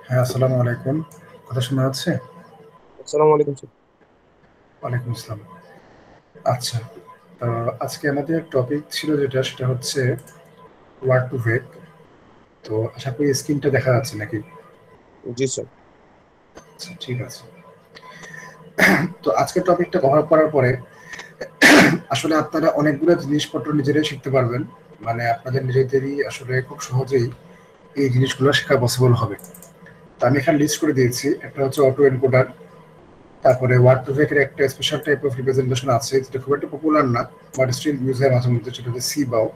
হ্যাঁ, আসসালামু আলাইকুম। কথা শোনা যাচ্ছে? আসসালামু আলাইকুম স্যার। ওয়ালাইকুম আসসালাম। আচ্ছা, তো আজকে আমাদের টপিক ছিল যেটা সেটা হচ্ছে ওয়ার্ড টু ভেক। তো আশা করি স্ক্রিনটা দেখা যাচ্ছে নাকি? জি স্যার। আচ্ছা, ঠিক আছে। তো আজকের টপিকটা কভার করার পরে আসলে আপনারা অনেকগুলো জিনিসপত্র নিজেরাই শিখতে পারবেন। মানে আপনাদের নিজেদেরই আসলে খুব সহজেই এই জিনিসগুলো শেখা পসিবল হবে। তো আমি এখানে লিস্ট করে দিয়েছি। একটা হচ্ছে অটো এনকোডার, তারপরে ওয়ার্ড টু ভেকের একটা স্পেশাল টাইপ অফ রিপ্রেজেন্টেশন আছে যেটা খুব একটা পপুলার না, বাট স্টিল ইউজ হয় মাঝে মধ্যে, সেটা হচ্ছে সি বাও।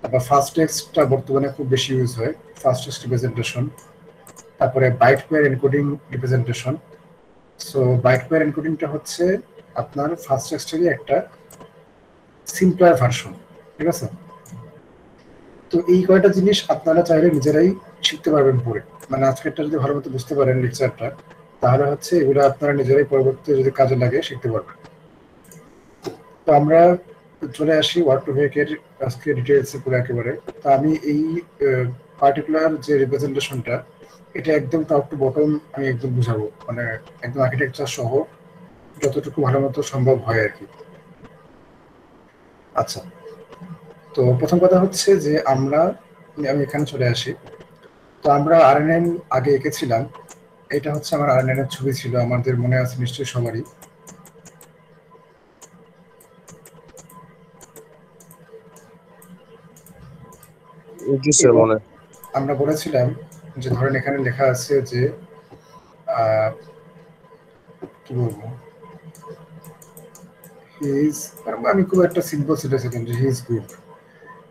তারপর ফাস্ট টেক্সটটা বর্তমানে খুব বেশি ইউজ হয়, ফাস্ট টেক্সট রিপ্রেজেন্টেশন। তারপরে byte pair encoding representation. So byte pair এনকোডিংটা হচ্ছে আপনার ফাস্ট টেক্সটেরই একটা সিম্পলার ভার্সন। ঠিক আছে? তো এই কয়টা জিনিস আপনারা চাইলে নিজেরাই শিখতে পারবেন পড়ে। মানে আজকেরটা যদি ভালো মতো বুঝতে পারেন লেকচারটা, তাহলে হচ্ছে এগুলো আপনারা নিজেরাই পরবর্তীতে যদি কাজে লাগে শিখতে পারবেন। তো আমরা চলে আসি ওয়ার্ড টু ভেকের আজকে ডিটেলসে পুরো একেবারে। তো আমি এই পার্টিকুলার যে রিপ্রেজেন্টেশনটা, এটা একদম টপ টু বটম আমি একদম বুঝাবো, মানে একদম আর্কিটেকচার সহ যতটুকু ভালো মতো সম্ভব হয় আর কি। আচ্ছা, তো প্রথম কথা হচ্ছে যে আমি এখানে চলে আসি। তো আমরা আর9 আগে এঁকেছিলাম। এটা হচ্ছে আমার আর9 এর ছবি ছিল, আমাদের মনে আছে নিশ্চয়ই সবারই। জি স্যার, এবং মনে আমরা বলেছিলাম যে ধরেন এখানে লেখা আছে যে আহ, কি বলবো, হি ইজ, আমি খুব একটা সিম্পল সিলেছিলাম যে হি ইজ গুড।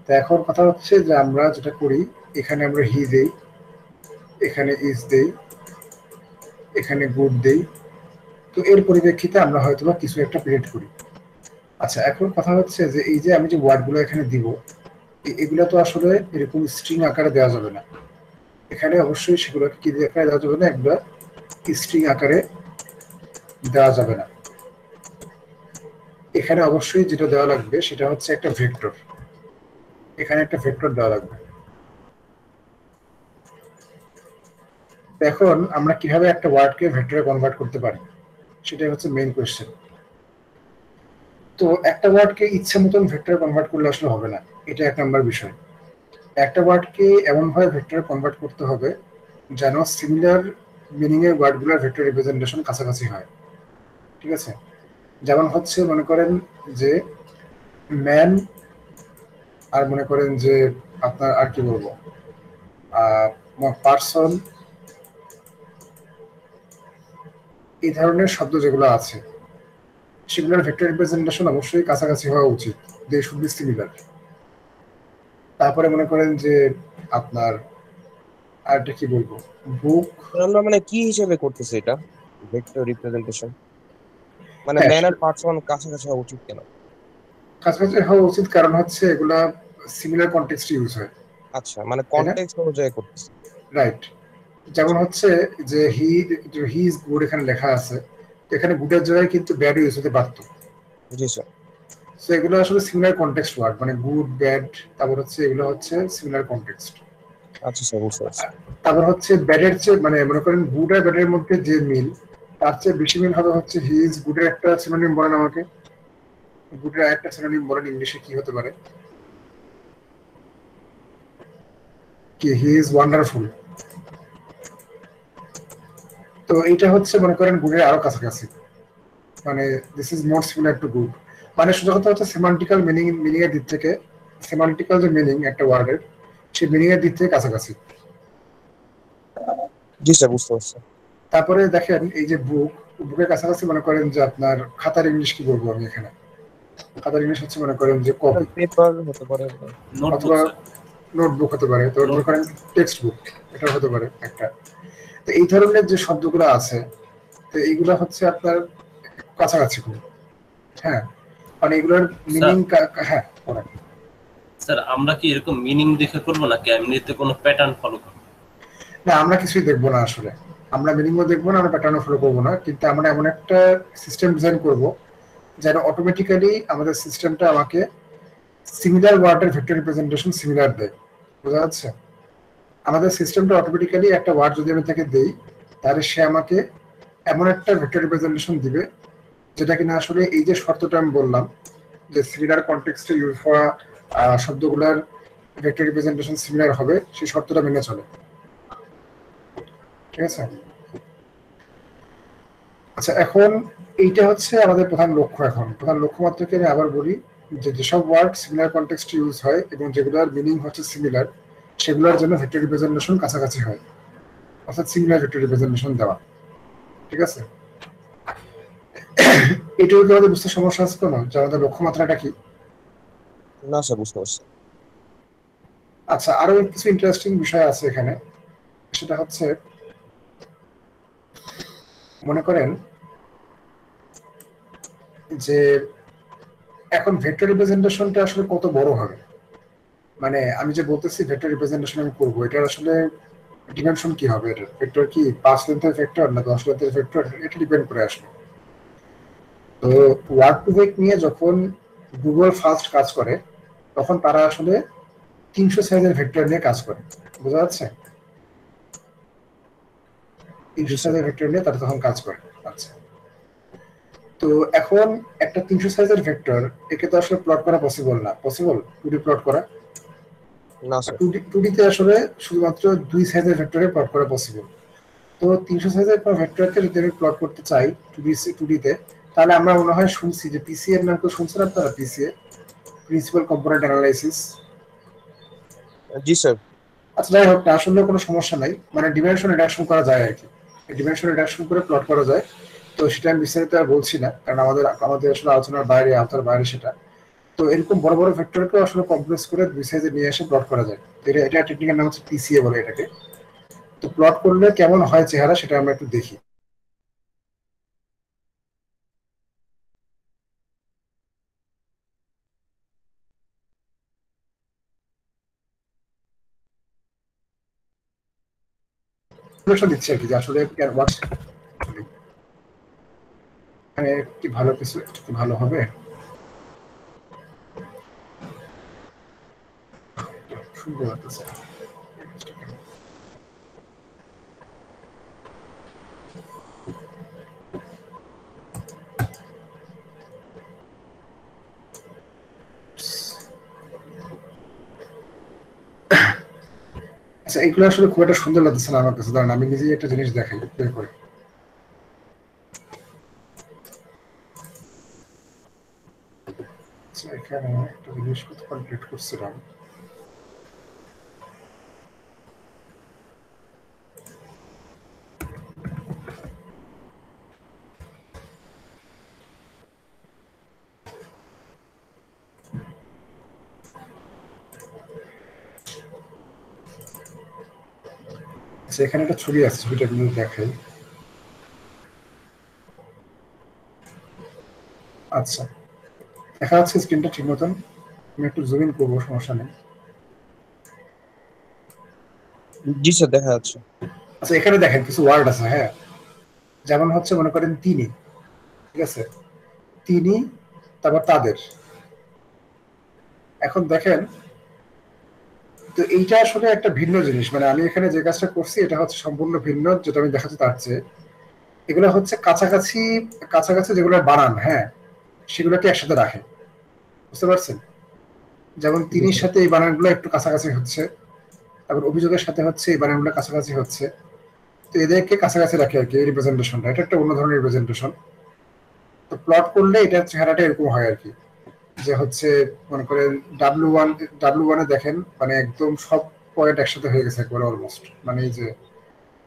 তো এখন কথা হচ্ছে যে আমরা যেটা করি, এখানে আমরা হি দেই, এখানে ইজ দেই, এখানে গুড দেই। তো এর পরিপ্রেক্ষিতে আমরা হয়তো বা কিছু একটা প্রিন্ট করি। আচ্ছা, এখন কথা হচ্ছে যে এই যে আমি যে ওয়ার্ডগুলো এখানে দিব, এগুলো তো আসলে এরকম স্ট্রিং আকারে দেওয়া যাবে না। এখানে অবশ্যই সেগুলোকে কি আকারে দেওয়া যাবে না, এগুলো স্ট্রিং আকারে দেওয়া যাবে না। এখানে অবশ্যই যেটা দেওয়া লাগবে সেটা হচ্ছে একটা ভেক্টর। এখানে একটা ভেক্টর দেওয়া লাগবে। এখন আমরা কিভাবে একটা ওয়ার্ডকে ভেক্টরে কনভার্ট করতে পারি, সেটাই হচ্ছে মেইন কোয়েশ্চেন। তো একটা ওয়ার্ডকে ইচ্ছে মতন ভেক্টরে কনভার্ট করলে আসলে হবে না, এটা এক নম্বর বিষয়। একটা ওয়ার্ডকে এমনভাবে ভেক্টরে কনভার্ট করতে হবে যেন সিমিলার মিনিং এর ওয়ার্ডগুলোর ভেক্টর রিপ্রেজেন্টেশন কাছাকাছি হয়। ঠিক আছে? যেমন হচ্ছে মনে করেন যে ম্যান, আর মনে করেন যে আপনার আর কি বলবো, পার্সন, এই ধরনের শব্দ যেগুলো আছে সেগুলোর ভেক্টর রিপ্রেজেন্টেশন অবশ্যই কাছাকাছি হওয়া উচিত। They should be similar. তারপরে মনে করেন যে আপনার আরেকটা কি বলবো, বুক। আমরা মানে কি হিসেবে করতেছি এটা, ভেক্টর রিপ্রেজেন্টেশন? মানে হ্যাঁ, ম্যান আর সেটা পার্সন কাছাকাছি হওয়া উচিত কেন? কাছাকাছি হওয়া উচিত কারণ হচ্ছে এগুলা সিমিলার কনটেক্সট ইউজ হয়। আচ্ছা, মানে তাই না? কনটেক্সট অনুযায়ী করতেছি। রাইট। যেমন আচ্ছা। হচ্ছে যে হি ইজ গুড এখানে লেখা আছে, তো এখানে গুডের জায়গায় কিন্তু ব্যাড ইউজ হতে পারতো। জি স্যার। তো এগুলো আসলে সিমিলার কনটেক্সট ওয়ার্ড, মানে গুড ব্যাড, তারপর হচ্ছে এগুলো হচ্ছে সিমিলার কনটেক্সট। আচ্ছা স্যার, বুঝতে পারছি। তারপর হচ্ছে ব্যাডের চেয়ে, মানে মনে করেন গুড আর ব্যাডের মধ্যে যে মিল, তার চেয়ে বেশি মিল হবে হচ্ছে হি ইজ গুডের একটা সিনোনিম বলেন আমাকে। গুডের একটা সিনোনিম বলেন ইংলিশে কি হতে পারে? কি, হি ইজ ওয়ান্ডারফুল। তো এইটা হচ্ছে মনে করেন গুডের আরো কাছাকাছি, মানে this is more similar to good. মানে সোজা কথা হচ্ছে সেমান্টিক্যাল মিনিং এর দিক থেকে, সেমান্টিক্যাল যে মিনিং একটা ওয়ার্ডের, সেই মিনিং এর দিক থেকে কাছাকাছি। জি স্যার, বুঝতে পারছি। তারপরে দেখেন এই যে বুক, বুকের কাছাকাছি মনে করেন যে আপনার খাতার ইংলিশ কি বলবো আমি এখানে, খাতার ইংলিশ হচ্ছে মনে করেন যে কপি, পেপার হতে পারে। অথবা নোটবুক স্যার। নোটবুক হতে পারে, তো মনে করেন নোটবুক। টেক্সট বুক, এটা হতে পারে একটা। তো এই ধরনের যে শব্দগুলো আছে, তো এইগুলো হচ্ছে আপনার কাছাকাছি খুব। হ্যাঁ, মানে এগুলোর স্যার মিনিং, হ্যাঁ বলেন। স্যার আমরা কি এরকম মিনিং দেখে করবো নাকি এমনিতে কোনো প্যাটার্ন ফলো করবো? না, আমরা কিছুই দেখবো না আসলে। আমরা মিনিংও দেখবো না, আমরা প্যাটার্নও ফলো করবো না, কিন্তু আমরা এমন একটা সিস্টেম ডিজাইন করব যেন অটোমেটিক্যালি আমাদের সিস্টেমটা আমাকে সিমিলার ওয়ার্ডের ভেক্টর রিপ্রেজেন্টেশন সিমিলার দেয়। বোঝা যাচ্ছে? আমাদের সিস্টেমটা অটোমেটিক্যালি একটা ওয়ার্ড যদি আমি তাকে দেই, তাহলে সে আমাকে এমন একটা ভেক্টর রিপ্রেজেন্টেশন দিবে যেটা কিনা আসলে এই যে শর্তটা আমি বললাম যে সিমিলার কনটেক্সটে ইউজ হওয়া শব্দগুলোর ভেক্টর রিপ্রেজেন্টেশন সিমিলার হবে, সেই শর্তটা মেনে চলে। ঠিক আছে? আচ্ছা, এখন এইটা হচ্ছে আমাদের প্রধান লক্ষ্য। এখন প্রধান লক্ষ্যমাত্রাকে আমি আবার বলি যে যেসব ওয়ার্ড সিমিলার কনটেক্সটে ইউজ হয় এবং যেগুলোর মিনিং হচ্ছে সিমিলার, সেগুলোর জন্য ভেক্টর রিপ্রেজেন্টেশন কাছাকাছি হয়, অর্থাৎ সিমিলার ভেক্টর রিপ্রেজেন্টেশন দেওয়া। ঠিক আছে? এটুকু কি আমাদের বুঝতে সমস্যা আছে কোনো, যে আমাদের লক্ষ্যমাত্রাটা কি? না স্যার, বুঝতে পারছি। আচ্ছা, আরো কিছু ইন্টারেস্টিং বিষয় আছে এখানে। সেটা হচ্ছে, মনে করেন যে এখন ভেক্টর রিপ্রেজেন্টেশনটা আসলে কত বড় হবে। মানে আমি যে বলতেছি ভেক্টর রিপ্রেজেন্টেশন আমি করবো, এটার আসলে ডিমেনশন কি হবে? এটা ভেক্টর কি 5 লেন্থের ভেক্টর না 10 লেন্থের ভেক্টর, এটা ডিপেন্ড করে আসলে। তো ওয়ার্ড টু ভেক্ট নিয়ে যখন গুগল ফার্স্ট কাজ করে, তখন তারা আসলে 300 সাইজের ভেক্টর নিয়ে কাজ করে। বোঝা যাচ্ছে? 300 সাইজের ভেক্টর নিয়ে তারা তখন কাজ করে। আচ্ছা, তো এখন একটা 300 সাইজের ভেক্টর, একে তো আসলে প্লট করা পসিবল না। পসিবল 2D প্লট করা? না স্যার। 2D তে আসলে শুধুমাত্র 2 সাইজের ভেক্টরে প্লট করা পসিবল। তো 300 সাইজের ভেক্টরকে যদি আমি প্লট করতে চাই 2D তে, তাহলে আমরা মনে হয় শুনছি যে পিসিএ এর নাম তো শুনছেন আপনারা, পিসিএ, প্রিন্সিপাল কম্পোনেন্ট অ্যানালাইসিস। জি স্যার। আচ্ছা, যাই হোক না, আসলে কোনো সমস্যা নাই, মানে ডিমেনশন রিডাকশন করা যায় আর কি। ডিমেনশন রিডাকশন করে প্লট করা যায়। তো সেটা আমি বিস্তারিত আর বলছি না, কারণ আমাদের আমাদের আসলে আলোচনার বাইরে, আওতার বাইরে সেটা। তো এরকম বড় বড় ভেক্টরকে আসলে কমপ্লেক্স করে 2 সাইজে নিয়ে এসে প্লট করা যায়। এটা টেকনিক্যাল নাম হচ্ছে পিসিএ বলে এটাকে। তো প্লট করলে কেমন হয় চেহারা, সেটা আমরা একটু দেখি। দিচ্ছি আর কি, যে আসলে এখানে কি ভালো কিছু একটু ভালো হবে। সুন্দর লাগতেছে। আচ্ছা, এইগুলো আসলে খুব একটা সুন্দর লাগতেছে না আমার কাছে। দাঁড়ান, আমি নিজেই একটা জিনিস দেখাই বের করে। আচ্ছা, এখানে একটা জিনিস কমপ্লিট করছিলাম। আচ্ছা, এখানে একটা ছবি আছে, ছবিটা আপনি দেখাই। আচ্ছা, দেখা যাচ্ছে স্ক্রিনটা ঠিক মতন? আমি একটু জুম ইন করবো, সমস্যা নেই। জি স্যার, দেখা যাচ্ছে। আচ্ছা, এখানে দেখেন কিছু ওয়ার্ড আছে, হ্যাঁ, যেমন হচ্ছে মনে করেন তিনি। ঠিক আছে? তিনি, তারপর তাদের। এখন দেখেন, তো এইটা আসলে একটা ভিন্ন জিনিস। মানে আমি এখানে যে কাজটা করছি এটা হচ্ছে সম্পূর্ণ ভিন্ন, যেটা আমি দেখাচ্ছি তার চেয়ে। এগুলো হচ্ছে কাছাকাছি কাছাকাছি যেগুলো বানান, হ্যাঁ, সেগুলোকে একসাথে রাখে। বুঝতে পারছেন? যেমন তিনির সাথে এই বানানগুলো একটু কাছাকাছি হচ্ছে, তারপর অভিযোগের সাথে হচ্ছে এই বানানগুলো কাছাকাছি হচ্ছে। তো এদেরকে কাছাকাছি রাখে আর কি, এই রিপ্রেজেন্টেশনটা। এটা একটা অন্য ধরনের রিপ্রেজেন্টেশন। তো প্লট করলে এটার চেহারাটা এরকম হয় আর কি, যে হচ্ছে মনে করেন ডাব্লিউ ওয়ানে দেখেন, মানে একদম সব পয়েন্ট একসাথে হয়ে গেছে একবারে অলমোস্ট। মানে এই যে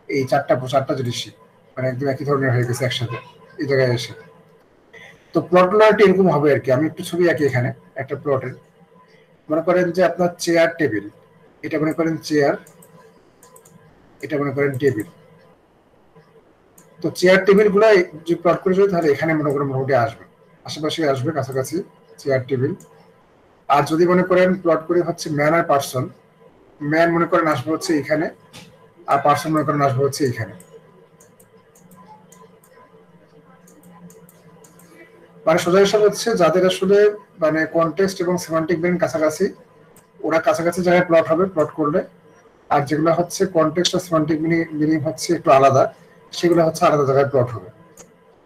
এই চারটা জিনিসই মানে একদম একই ধরনের হয়ে গেছে একসাথে এই জায়গায় এসে। তো প্লট লাইট এরকম হবে আর কি। আমি একটু ছবি আঁকি এখানে একটা প্লটের। মনে করেন যে আপনার চেয়ার টেবিল, এটা মনে করেন চেয়ার, এটা মনে করেন টেবিল। তো চেয়ার টেবিল গুলো যে প্লট করে যাবে, তাহলে এখানে মনে করেন মোটামুটি আসবে, আশেপাশে আসবে, কাছাকাছি চেয়ার টেবিল। আর যদি মনে করেন প্লট করে হচ্ছে ম্যান আর পার্সন, ম্যান মনে করেন আসবে হচ্ছে এখানে, আর পার্সন মনে করেন আসবে হচ্ছে এখানে। মানে সোজা হিসাব হচ্ছে যাদের আসলে মানে কনটেক্সট এবং সেমান্টিক ব্রেন কাছাকাছি, ওরা কাছাকাছি জায়গায় প্লট হবে প্লট করলে। আর যেগুলো হচ্ছে কনটেক্সট আর সিমান্টিক মিনিং হচ্ছে একটু আলাদা, সেগুলো হচ্ছে আলাদা জায়গায় প্লট হবে।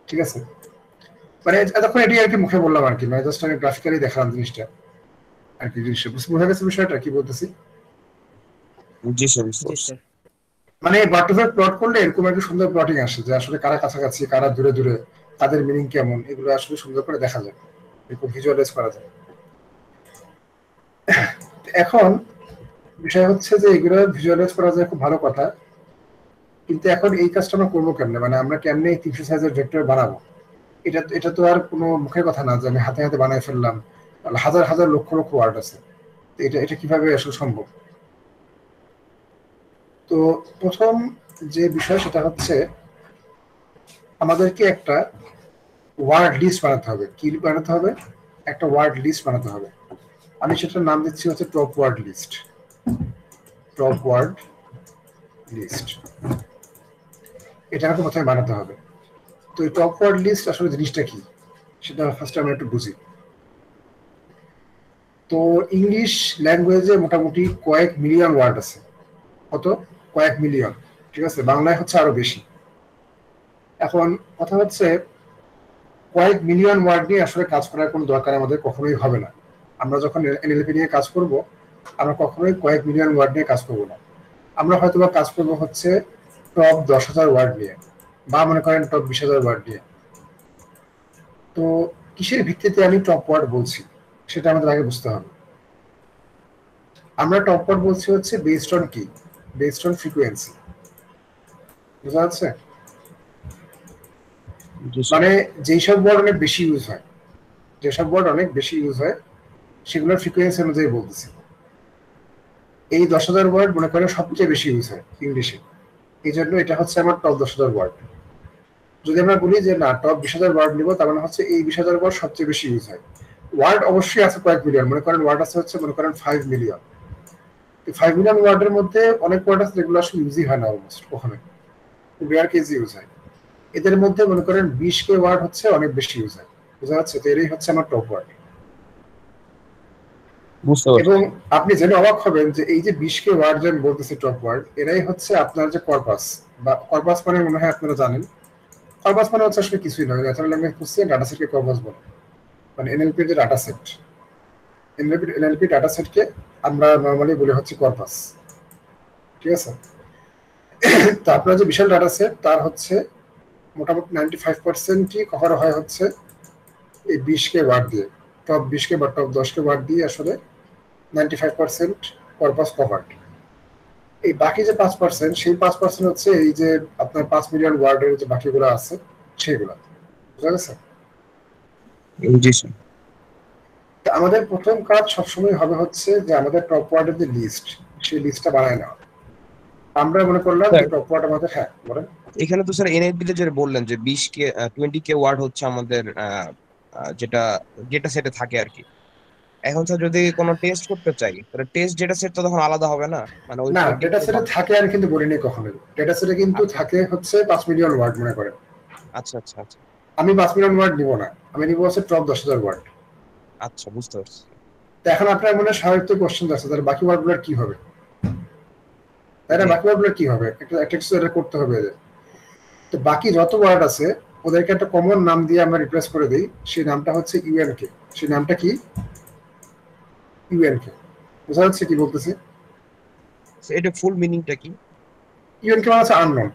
ঠিক আছে, মানে এতক্ষণ এটি আর কি মুখে বললাম আর কি, মানে জাস্ট আমি গ্রাফিক্যালি দেখালাম জিনিসটা আর কি। জিনিসটা বোঝা গেছে বিষয়টা কি বলতেছি? জি স্যার, বুঝতে জি পারছি। স্যার। মানে বাটুফের প্লট করলে এরকম একটা সুন্দর প্লটিং আসে যে আসলে কারা কাছাকাছি কারা দূরে দূরে, তাদের মিনিং কেমন, এগুলো আসলে সুন্দর করে দেখা যায়, এরকম ভিজুয়ালাইজ করা যায়। এখন বিষয় হচ্ছে যে এগুলো ভিজুয়ালাইজ করা যায়, খুব ভালো কথা, কিন্তু এখন এই কাজটা আমরা করবো কেমনে? মানে আমরা কেমনে এই 300 সাইজের ভেক্টর বানাবো? এটা তো আর কোনো মুখের কথা না যে আমি হাতে হাতে বানাই ফেললাম, হাজার হাজার লক্ষ লক্ষ ওয়ার্ড আছে, তো এটা কিভাবে আসলে সম্ভব? তো প্রথম যে বিষয় সেটা হচ্ছে আমাদেরকে একটা ওয়ার্ড লিস্ট বানাতে হবে। কি বানাতে হবে? একটা ওয়ার্ড লিস্ট বানাতে হবে। আমি সেটার নাম দিচ্ছি হচ্ছে top word list. Top word list এটা আমাকে প্রথমে বানাতে হবে। তো এই টপ ওয়ার্ড লিস্ট আসলে জিনিসটা কি সেটা ফার্স্ট আমরা একটু বুঝি। তো ইংলিশ ল্যাঙ্গুয়েজে মোটামুটি কয়েক মিলিয়ন ওয়ার্ড আছে। কত? কয়েক মিলিয়ন। ঠিক আছে, বাংলায় হচ্ছে আরো বেশি। এখন কথা হচ্ছে কয়েক মিলিয়ন ওয়ার্ড নিয়ে আসলে কাজ করার কোনো দরকার আমাদের কখনোই হবে না। আমরা যখন এনএলপি নিয়ে কাজ করব, আমরা কখনোই কয়েক মিলিয়ন ওয়ার্ড নিয়ে কাজ করব না। আমরা হয়তো বা কাজ করবো হচ্ছে টপ 10,000 ওয়ার্ড নিয়ে, বা মনে করেন টপ 20,000 ওয়ার্ড নিয়ে। তো কিসের ভিত্তিতে আমি টপ ওয়ার্ড বলছি সেটা আমাদের আগে বুঝতে হবে। আমরা টপ ওয়ার্ড বলছি হচ্ছে বেসড অন কি? Based on frequency. বুঝা যাচ্ছে? জি স্যার। মানে যেই সব ওয়ার্ড অনেক বেশি ইউজ হয়, যেসব ওয়ার্ড অনেক বেশি ইউজ হয় সেগুলোর ফ্রিকোয়েন্সি অনুযায়ী বলতেছি। এই 10,000 ওয়ার্ড মনে করেন সবচেয়ে বেশি ইউজ হয় ইংলিশে, এই জন্য এটা হচ্ছে আমার টপ 10,000 ওয়ার্ড। যদি আমরা বলি যে না টপ 20,000 ওয়ার্ড নিব, তার মানে হচ্ছে এই 20,000 ওয়ার্ড সবচেয়ে বেশি ইউজ হয়। ওয়ার্ড অবশ্যই আছে কয়েক মিলিয়ন, মনে করেন ওয়ার্ড আছে হচ্ছে মনে করেন 5 মিলিয়ন। 5 মিলিয়ন ওয়ার্ডের মধ্যে অনেক ওয়ার্ড আছে যেগুলো আসলে ইউজই হয় না, অলমোস্ট কখনো, রেয়ার কেসে ইউজ হয়। এদের মধ্যে মনে করেন 20K ওয়ার্ড হচ্ছে অনেক বেশি ইউজ হয়। বুঝা যাচ্ছে? তো এটাই হচ্ছে আমার টপ ওয়ার্ড। বুঝতে পারছি। এবং আপনি জেনে অবাক হবেন যে এই যে 20K ওয়ার্ড যে আমি বলতেছি টপ ওয়ার্ড, এরাই হচ্ছে আপনার যে কর্পাস, বা কর্পাস মানে মনে হয় আপনারা জানেন, কর্পাস মানে হচ্ছে আসলে কিছুই নয়, ন্যাচারাল ল্যাঙ্গুয়েজ কোশ্চেন ডাটা সেটকে কর্পাস বলে। মানে এনএলপি যে ডাটা সেট, এনএলপি ডাটা সেটকে আমরা নর্মালি বলি হচ্ছে কর্পাস। ঠিক আছে, তো আপনার যে বিশাল ডাটা সেট তার হচ্ছে মোটামুটি 95%ই কভার হয় হচ্ছে এই 20K ওয়ার্ড দিয়ে। টপ 20K বা টপ 10K ওয়ার্ড দিয়ে আসলে 95% কর্পাস কভার্ড। এই বাকি যে 5%, সেই 5% হচ্ছে এই যে আপনার 5 মিলিয়ন ওয়ার্ডের যে বাকিগুলো আছে সেগুলো। বুঝা গেছে? জি স্যার। তো আমাদের প্রথম কাজ সবসময় হবে হচ্ছে যে আমাদের টপ ওয়ার্ডের যে লিস্ট, সেই লিস্টটা বানায় নেওয়া। আমরা মনে করলাম যে টপ ওয়ার্ড আমাদের, হ্যাঁ বলেন। এখানে তো স্যার এনএলপি তে যেটা বললেন যে 20K 20K ওয়ার্ড হচ্ছে আমাদের যেটা যেটা সেটে থাকে আর কি। এখন স্যার যদি কোনো টেস্ট করতে চাই তাহলে টেস্ট যেটা সেট তো তখন আলাদা হবে না, মানে ওই না, 20K ডেটা সেটে থাকে আমি কিন্তু বলিনি কখনোই। ডেটা সেটে কিন্তু আচ্ছা থাকে হচ্ছে 5 মিলিয়ন ওয়ার্ড মনে করেন। আচ্ছা আচ্ছা আচ্ছা আমি 5 মিলিয়ন ওয়ার্ড নিব না, আমি নিব হচ্ছে টপ 10,000 ওয়ার্ড। আচ্ছা, বুঝতে পারছি। তো এখন আপনার মনে স্বাভাবিক কোশ্চেন আছে তাহলে বাকি ওয়ার্ডগুলোর কি হবে, তাই না? জি বাকি ওয়ার্ডগুলোর কি হবে? একটা কিছু এটা করতে হবে এদের। তো বাকি যত ওয়ার্ড আছে ওদেরকে একটা কমন নাম দিয়ে আমরা রিপ্লেস করে দিই, সেই নামটা হচ্ছে ইউএনকে। সেই নামটা কি? ইউএনকে। বুঝা যাচ্ছে কি বলতেছি? এটা ফুল মিনিংটা কি? ইউএনকে মানে হচ্ছে আননোন,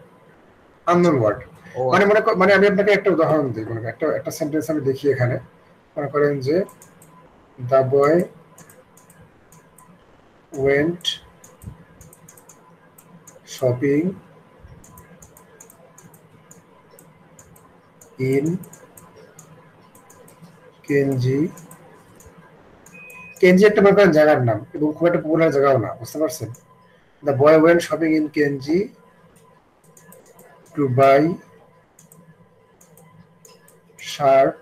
আননোন ওয়ার্ড। ও মানে মানে আমি আপনাকে একটা উদাহরণ দিই, মনে করেন একটা সেন্টেন্স আমি দেখি এখানে। মনে করেন যে the boy went shopping in কেনজি। কেনজি একটা মনে করেন জায়গার নাম এবং খুব একটা পপুলার জায়গাও না, বুঝতে পারছেন? The boy went shopping in Kenji to buy shirt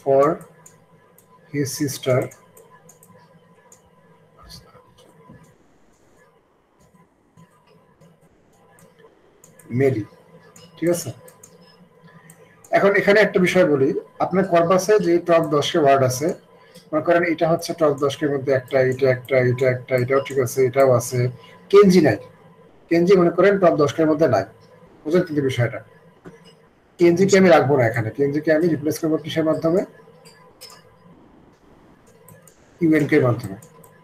for his sister Mary. ঠিক আছে, এখন এখানে একটা বিষয় বলি, আপনার কর্পাসে যে টপ 10K ওয়ার্ড আছে মনে করেন এটা হচ্ছে টপ 10 এর মধ্যে একটা, এটা একটা, এটাও ঠিক আছে, এটাও আছে। কেনজি নাই, কেনজি মনে করেন টপ 10 এর মধ্যে নাই। বুঝলেন কিন্তু বিষয়টা? কেনজি কে আমি রাখবো না এখানে, কেনজি কে আমি রিপ্লেস করবো কিসের মাধ্যমে? ইউএনকে এর মাধ্যমে।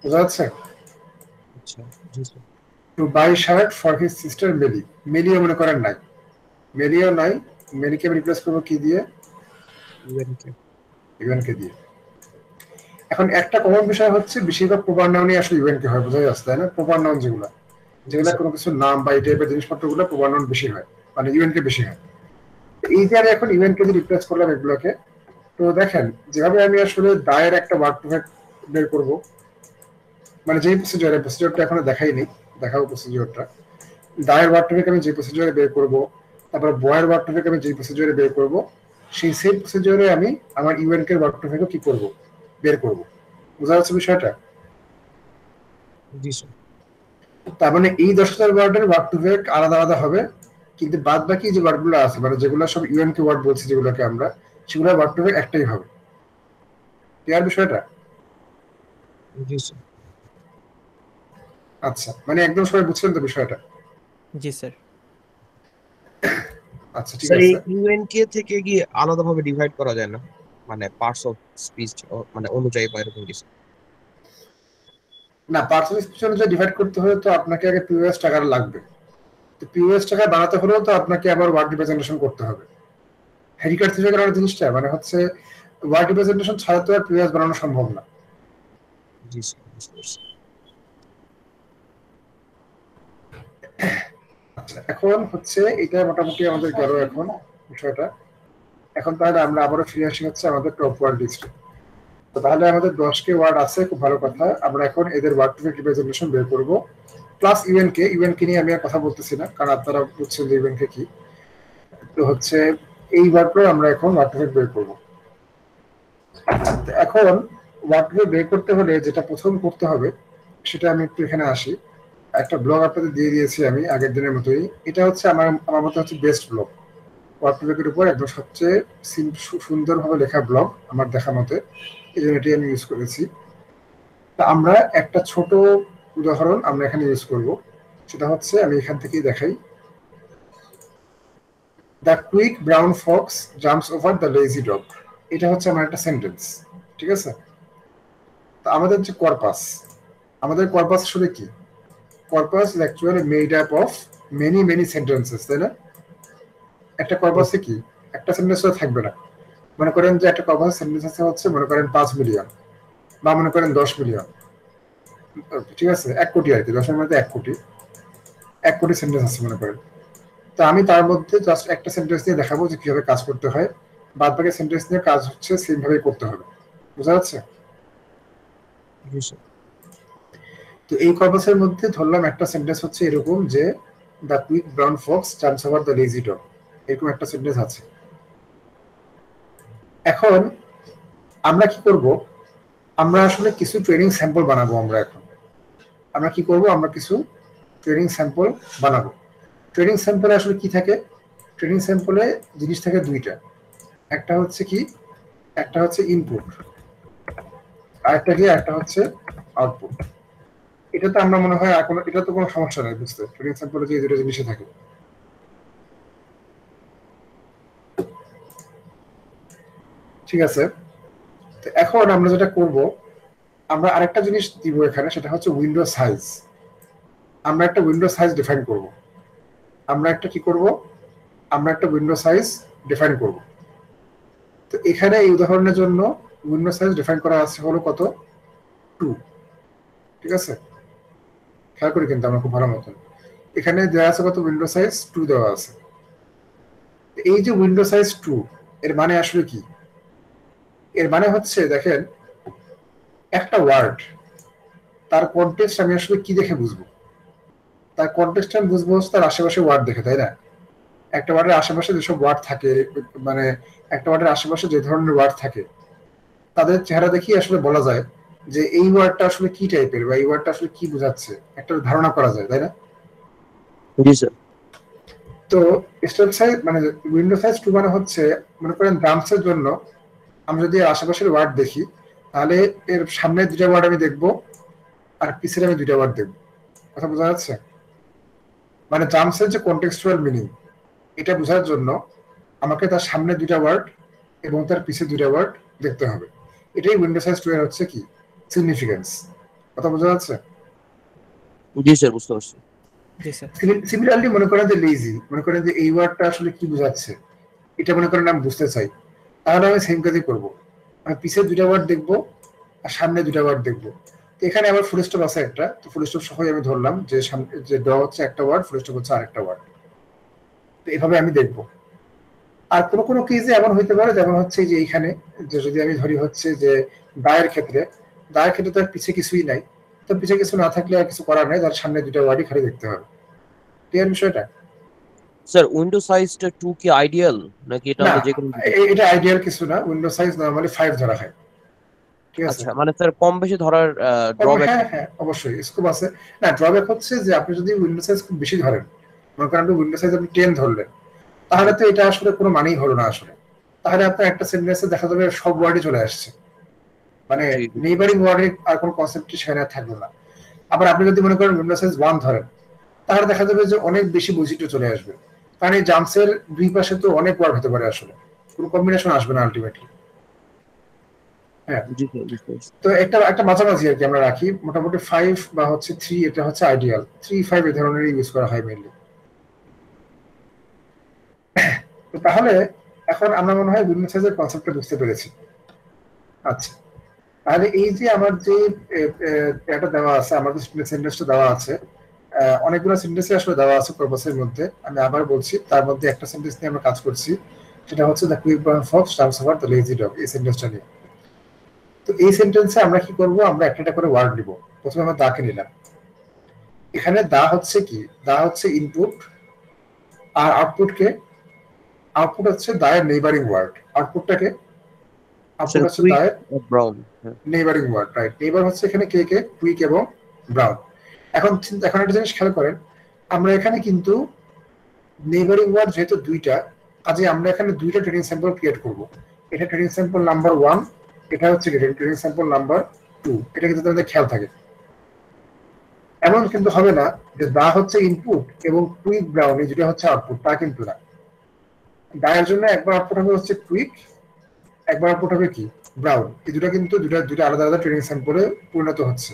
বুঝা যাচ্ছে? আচ্ছা, জি sir. To buy shirt for his sister Melly. মেলিও মনে করেন নাই, মেলিও নাই। মেলিকে আমি রিপ্লেস করবো কি দিয়ে? ইউএনকে। ইউএনকে দিয়ে। এখন একটা কমন বিষয় হচ্ছে বেশিরভাগ প্রপার নাউনই আসলে ইউএনকে হয়, বোঝা যাচ্ছে তাই না? প্রপার নাউন যেগুলো, জি স্যার। কোনো কিছুর নাম বা এই টাইপের জিনিসপত্রগুলো প্রপার নাউন বেশি হয়, মানে ইউএনকে বেশি হয়। এই যে আমি এখন ইউএনকে দিয়ে রিপ্লেস করলাম এগুলোকে, তো দেখেন যেভাবে আমি আসলে দায়ের একটা ওয়ার্ড প্রজেক্ট বের করবো, মানে যেই প্রসিডিওরটা এখনো দেখাইনি, দেখাবো প্রসিডিওরটা। দায়ের ওয়ার্ড টপিক আমি যে প্রসিডিওরে বের করব, তারপর বয়ের ওয়ার্ড টপিক আমি যে প্রসিডিওরে বের করব, সেই সেম প্রসিডিওরে আমি আমার ইউএনকে ওয়ার্ড টপিকও কি করব, বের করব। বোঝা যাচ্ছে বিষয়টা? জি স্যার। তার মানে এই 10,000 ওয়ার্ডের ওয়ার্ড টপিক আলাদা আলাদা হবে, কিন্তু বাদ বাকি যে ওয়ার্ডগুলো আছে, মানে যেগুলো সব ইউএনকে ওয়ার্ড বলছি যেগুলোকে আমরা, সেগুলো ওয়ার্ড টপিক একটাই হবে। ক্লিয়ার বিষয়টা? জি স্যার। আচ্ছা, মানে একদম সবাই বুঝছেন তো বিষয়টা? জি স্যার। আচ্ছা ঠিক স্যার, এই আছে। ইউএনকে থেকে কি আলাদাভাবে ডিভাইড করা যায় না, মানে পার্টস অফ স্পিচ মানে অনুযায়ী বা এরকম কিছু? না, পার্সোনাল স্পিচ অনুযায়ী ডিভাইড করতে হলে তো আপনাকে আগে পিওএস টাকা লাগবে। তো পিওএস টাকা বানাতে হলেও তো আপনাকে আবার ওয়ার্ড রিপ্রেজেন্টেশন করতে হবে। হেরিকার থেকে করার জিনিসটা মানে হচ্ছে ওয়ার্ড রিপ্রেজেন্টেশন ছাড়া তো আর পিওএস বানানো সম্ভব না। জি স্যার, বুঝতে পারছি। আচ্ছা, এখন হচ্ছে এটা মোটামুটি আমাদের গেল এখন বিষয়টা। এখন তাহলে আমরা আবারও ফিরে আসি হচ্ছে আমাদের টপ ওয়ার্ড লিস্টে। তো তাহলে আমাদের 10কে ওয়ার্ড আছে, খুব ভালো কথা। আমরা এখন এদের ওয়ার্ড টু রিপ্রেজেন্টেশন বের করবো, প্লাস ইউএনকে। ইউএনকে নিয়ে আমি আর কথা বলতেছি না, কারণ আপনারা বুঝছেন যে ইউএনকে কি। তো হচ্ছে এই ওয়ার্ডগুলো আমরা এখন ওয়ার্ড টু বের করবো। এখন ওয়ার্ড টু বের করতে হলে যেটা প্রথম করতে হবে সেটা আমি একটু এখানে আসি। একটা ব্লগ আপনাদের দিয়ে দিয়েছি আমি আগের দিনের মতোই। এটা হচ্ছে আমার মতে হচ্ছে বেস্ট ব্লগ ওয়ার্ডপ্রেকের উপর, একদম সবচেয়ে সুন্দরভাবে লেখা ব্লগ আমার দেখা মতে, এই জন্য এটি আমি ইউজ করেছি। তা আমরা একটা ছোট উদাহরণ আমরা এখানে ইউজ করব, সেটা হচ্ছে আমি এখান থেকেই দেখাই। The quick brown Fox jumps over the lazy dog. এটা হচ্ছে আমার একটা সেন্টেন্স, ঠিক আছে? তা আমাদের যে কর্পাস, আমাদের কর্পাস আসলে কি? Corpus is actually made up of many many sentences, তাই না? একটা কর্পাসে কি একটা সেন্টেন্স থাকবে না। মনে করেন যে একটা কর্পাস সেন্টেন্স আছে হচ্ছে মনে করেন 5 মিলিয়ন, বা মনে করেন 10 মিলিয়ন, ঠিক আছে, 1 কোটি আর কি, 10 এর মধ্যে 1 কোটি, 1 কোটি সেন্টেন্স আছে মনে করেন। তো আমি তার মধ্যে জাস্ট একটা সেন্টেন্স দিয়ে দেখাবো যে কিভাবে কাজ করতে হয়, বাদ বাকি সেন্টেন্স নিয়ে কাজ হচ্ছে সেম ভাবে করতে হবে। বুঝা যাচ্ছে? জি স্যার। তো এই কর্পাসের মধ্যে ধরলাম একটা সেন্টেন্স হচ্ছে এরকম যে the quick brown Fox jumps over the lazy dog, এরকম একটা সেন্টেন্স আছে। এখন আমরা কি করব, আমরা আসলে কিছু ট্রেনিং স্যাম্পল বানাবো। আমরা কি করব, আমরা কিছু ট্রেনিং স্যাম্পল বানাবো। ট্রেনিং স্যাম্পলে আসলে কি থাকে? ট্রেনিং স্যাম্পলে জিনিস থাকে দুইটা, একটা হচ্ছে কি, একটা হচ্ছে ইনপুট, আরেকটা কি, একটা হচ্ছে আউটপুট। এটা তো আমরা মনে হয় এটা তো কোনো সমস্যা নেই বুঝতে, ট্রেনিং স্যাম্পলে যে দুটো জিনিসই থাকে। ঠিক আছে, তো এখন আমরা যেটা করব, আমরা আরেকটা জিনিস দিব এখানে, সেটা হচ্ছে উইন্ডো সাইজ। আমরা একটা উইন্ডো সাইজ ডিফাইন করব। আমরা একটা কি করব, আমরা একটা উইন্ডো সাইজ ডিফাইন করব। তো এখানে এই উদাহরণের জন্য উইন্ডো সাইজ ডিফাইন করা আছে হলো কত, 2। ঠিক আছে, খেয়াল করি কিন্তু আমরা খুব ভালো মতন, এখানে দেওয়া আছে কত, উইন্ডো সাইজ 2 দেওয়া আছে। এই যে উইন্ডো সাইজ 2 এর মানে আসলে কি? এর মানে হচ্ছে দেখেন, একটা ওয়ার্ড তার কনটেক্সট আমি আসলে কি দেখে বুঝবো? তার কনটেক্সট আমি বুঝবো তার আশেপাশে ওয়ার্ড দেখে, তাই না? একটা ওয়ার্ডের আশেপাশে যেসব ওয়ার্ড থাকে, মানে একটা ওয়ার্ডের আশেপাশে যে ধরনের ওয়ার্ড থাকে, তাদের চেহারা দেখি আসলে বলা যায় যে এই ওয়ার্ডটা আসলে কি টাইপের, বা এই ওয়ার্ডটা আসলে কি বোঝাচ্ছে, একটা ধারণা করা যায়, তাই না? জি স্যার। তো স্টেপ সাইজ মানে উইন্ডো সাইজ 2 মানে হচ্ছে, মনে করেন ড্রামসের জন্য আমরা যদি আশেপাশের ওয়ার্ড দেখি, তাহলে এর সামনে দুটা ওয়ার্ড আমি দেখবো আর পিছের আমি দুইটা ওয়ার্ড দেখবো। কথা বোঝা যাচ্ছে? মানে জাম্পসের যে কন্টেক্সচুয়াল মিনিং এটা বোঝার জন্য আমাকে তার সামনে দুইটা ওয়ার্ড এবং তার পিছে দুইটা ওয়ার্ড দেখতে হবে। এটাই উইন্ডো সাইজ 2 এর হচ্ছে কি সিগনিফিকেন্স। কথা বোঝা যাচ্ছে? জি স্যার, বুঝতে পারছি। জি স্যার। সিমিলারলি মনে করেন যে লেজি, মনে করেন যে এই ওয়ার্ডটা আসলে কি বোঝাচ্ছে এটা মনে করেন আমি বুঝতে চাই, তাহলে আমি সেম কাজই করবো। আমি পিছে দুইটা ওয়ার্ড দেখবো আর সামনে দুইটা ওয়ার্ড দেখবো। তো এখানে আমার ফুল স্টপ আছে একটা, তো ফুল স্টপ সহই আমি ধরলাম যে সামনে যে ড হচ্ছে একটা ওয়ার্ড, ফুল স্টপ হচ্ছে আরেকটা ওয়ার্ড। তো এভাবে আমি দেখবো। আর কোনো কোনো কেসে এমন হইতে পারে যেমন হচ্ছে যে এইখানে যে যদি আমি ধরি হচ্ছে যে দায়ের ক্ষেত্রে তো আর পিছে কিছুই নাই, তো পিছে কিছু না থাকলে আর কিছু করার নাই, তার সামনে দুইটা ওয়ার্ডই খালি দেখতে হবে। ক্লিয়ার বিষয়টা? স্যার উইন্ডো সাইজটা 2 কি আইডিয়াল নাকি এটা না, আমরা যে কোনো এটা আইডিয়াল কিছু না। উইন্ডো সাইজ নরমালি 5 ধরা হয়। ঠিক আছে? আচ্ছা, মানে স্যার কম বেশি ধরার ড্রব্যাক? হ্যাঁ হ্যাঁ অবশ্যই স্কোপ আছে। না, ড্রব্যাক হচ্ছে যে আপনি যদি উইন্ডো সাইজ খুব বেশি ধরেন, মনে করেন আপনি উইন্ডো সাইজ আপনি 10 ধরলেন, তাহলে তো এটা আসলে কোনো মানেই হলো না আসলে। তাহলে আপনার একটা সেন্টেন্সে দেখা যাবে সব ওয়ার্ডই চলে আসছে, মানে নেইবারিং ওয়ার্ডের আর কোনো কনসেপ্টই সেখানে আর থাকলো না। আবার আপনি যদি মনে করেন উইন্ডো সাইজ 1 ধরেন, তাহলে দেখা যাবে যে অনেক বেশি বৈচিত্র্য চলে আসবে, কারণ এই জাম্পসের দুই পাশে তো অনেক ওয়ার্ড হতে পারে, আসলে কোনো কম্বিনেশন আসবে না আলটিমেটলি। হ্যাঁ, জি স্যার, বুঝতে পারছি। তো একটা মাঝামাঝি আর কি আমরা রাখি, মোটামুটি 5 বা হচ্ছে 3, এটা হচ্ছে আইডিয়াল। 3-5 এই ধরনের ইউজ করা হয় মেইনলি। তো তাহলে এখন আমরা মনে হয় উইন্ডো সাইজের কনসেপ্টটা বুঝতে পেরেছি। আচ্ছা, তাহলে এই যে আমার যে এটা দেওয়া আছে, আমার যে সেন্টেন্সটা দেওয়া আছে, অনেকগুলো সেন্টেন্সে আসলে দেওয়া আছে কর্পাসের মধ্যে। আমি আবার বলছি, তার মধ্যে একটা সেন্টেন্স নিয়ে আমরা কাজ করছি, সেটা হচ্ছে the quick brown Fox jumps over the lazy dog, এই সেন্টেন্সটা নিয়ে। তো এই সেন্টেন্সে আমরা কি করব, আমরা একটা করে ওয়ার্ড নিব। প্রথমে আমরা দাকে নিলাম। এখানে দা হচ্ছে কি, দা হচ্ছে ইনপুট, আর আউটপুট হচ্ছে দায়ের নেইবারিং ওয়ার্ড। আউটপুটটাকে আউটপুট হচ্ছে their brown neighbouring word, right? Neighbour হচ্ছে এখানে কে কে, কুইক এবং ব্রাউন। এখন একটা জিনিস খেয়াল করেন, আমরা এখানে কিন্তু নেইবারিং ওয়ার্ড যেহেতু দুইটা, কাজে আমরা এখানে দুইটা ট্রেনিং স্যাম্পল ক্রিয়েট করব। এটা ট্রেনিং স্যাম্পল নাম্বার 1, এটা হচ্ছে ট্রেনিং স্যাম্পল নাম্বার 2। এটা কিন্তু আমাদের খেয়াল থাকে। এমন কিন্তু হবে না যে দা হচ্ছে ইনপুট এবং কুইক ব্রাউন এই যেটা হচ্ছে আউটপুট, তা কিন্তু না। দায়ের জন্য একবার আউটপুট হবে হচ্ছে কুইক, একবার আউটপুট হবে কি ব্রাউন। এই দুটা কিন্তু দুটা আলাদা আলাদা ট্রেনিং স্যাম্পলে পরিণত হচ্ছে।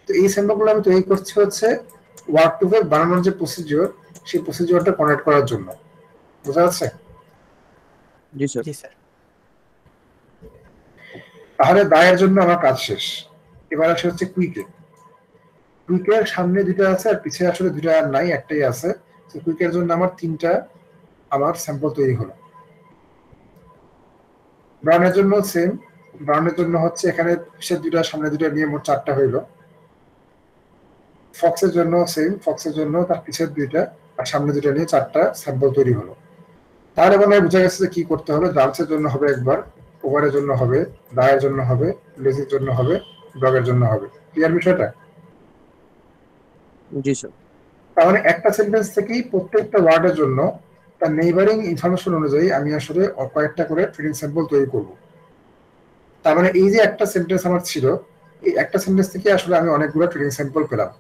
তো এই স্যাম্পলগুলো আমি তৈরি করছি হচ্ছে ওয়ার্ড টু ওয়েব বানানোর যে প্রসিডিওর, সেই প্রসিডিওরটা কনেক্ট করার জন্য। বোঝা যাচ্ছে? জি স্যার। জি স্যার। তাহলে দায়ের জন্য আমার কাজ শেষ। এবার আসে হচ্ছে কুইকে। কুইকের সামনে দুটো আছে আর পিছে আসলে দুটো আর নাই, একটাই আছে। তো কুইকের জন্য আমার 3টা আমার স্যাম্পল তৈরি হলো। ব্রাউনের জন্য সেম, ব্রাউনের জন্য হচ্ছে এখানে পিছের দুটো সামনে দুটো নিয়ে মোট 4টা হইলো। ফক্সের জন্য সেম, ফক্সের জন্য তার পিছের দুইটা আর সামনে দুটো নিয়ে 4টা স্যাম্পল তৈরি হলো। তাহলে মনে হয় বোঝা গেছে যে কি করতে হবে। জাম্পসের জন্য হবে একবার, ওভারের জন্য হবে, দায়ের জন্য হবে, লেজির জন্য হবে, ডগের জন্য হবে। ক্লিয়ার বিষয়টা? জি স্যার। তার মানে একটা সেন্টেন্স থেকেই প্রত্যেকটা ওয়ার্ডের জন্য তার নেইবারিং ইনফরমেশন অনুযায়ী আমি আসলে কয়েকটা করে ট্রেনিং স্যাম্পল তৈরি করব। তার মানে এই যে একটা সেন্টেন্স আমার ছিল, এই একটা সেন্টেন্স থেকে আসলে আমি অনেকগুলো ট্রেনিং স্যাম্পল পেলাম।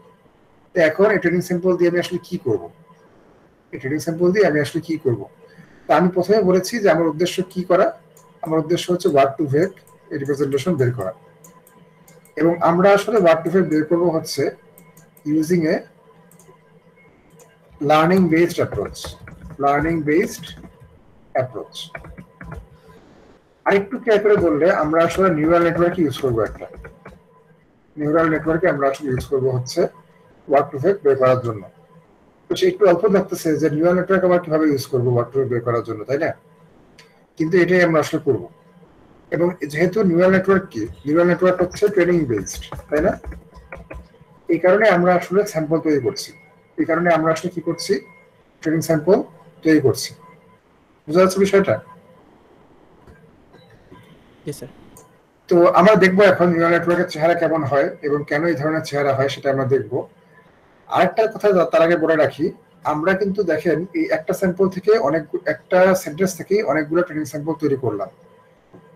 তো এখন এই ট্রেনিং স্যাম্পল দিয়ে আমি আসলে কি করব? এই ট্রেনিং স্যাম্পল দিয়ে আমি আসলে কি করব? তা আমি প্রথমে বলেছি যে আমার উদ্দেশ্য কি করা। আমার উদ্দেশ্য হচ্ছে ওয়ার্ড টু ভেক রিপ্রেজেন্টেশন বের করা, এবং আমরা আসলে ওয়ার্ড টু ভেক বের করবো হচ্ছে using a learning based approach. আরেকটু ক্লিয়ার করে বললে, আমরা আসলে নিউরাল নেটওয়ার্ক ইউজ করবো। একটা নিউরাল নেটওয়ার্কে আমরা আসলে ইউজ করবো হচ্ছে ওয়ার্ড টু ভেক বের করার জন্য। তো সে একটু অল্প লাগতেছে যে নিউরাল নেটওয়ার্ক আমরা কিভাবে ইউজ করবো ওয়ার্ড টু ভেক বের করার জন্য, তাই না? কিন্তু এটাই আমরা আসলে করবো। এবং যেহেতু নিউরাল নেটওয়ার্ক কি, নিউরাল নেটওয়ার্ক হচ্ছে ট্রেনিং বেসড, তাই না? এই কারণে আমরা আসলে স্যাম্পল তৈরি করছি। এই কারণে আমরা আসলে কি করছি, ট্রেনিং স্যাম্পল তৈরি করছি। বুঝা যাচ্ছে বিষয়টা? জি স্যার। তো আমরা দেখবো এখন নিউরাল নেটওয়ার্কের চেহারা কেমন হয় এবং কেন এই ধরনের চেহারা হয় সেটা আমরা দেখবো। আরেকটা কথা তার আগে বলে রাখি, আমরা কিন্তু দেখেন এই একটা স্যাম্পল থেকে একটা সেন্টেন্স থেকে অনেকগুলো ট্রেনিং স্যাম্পল তৈরি করলাম।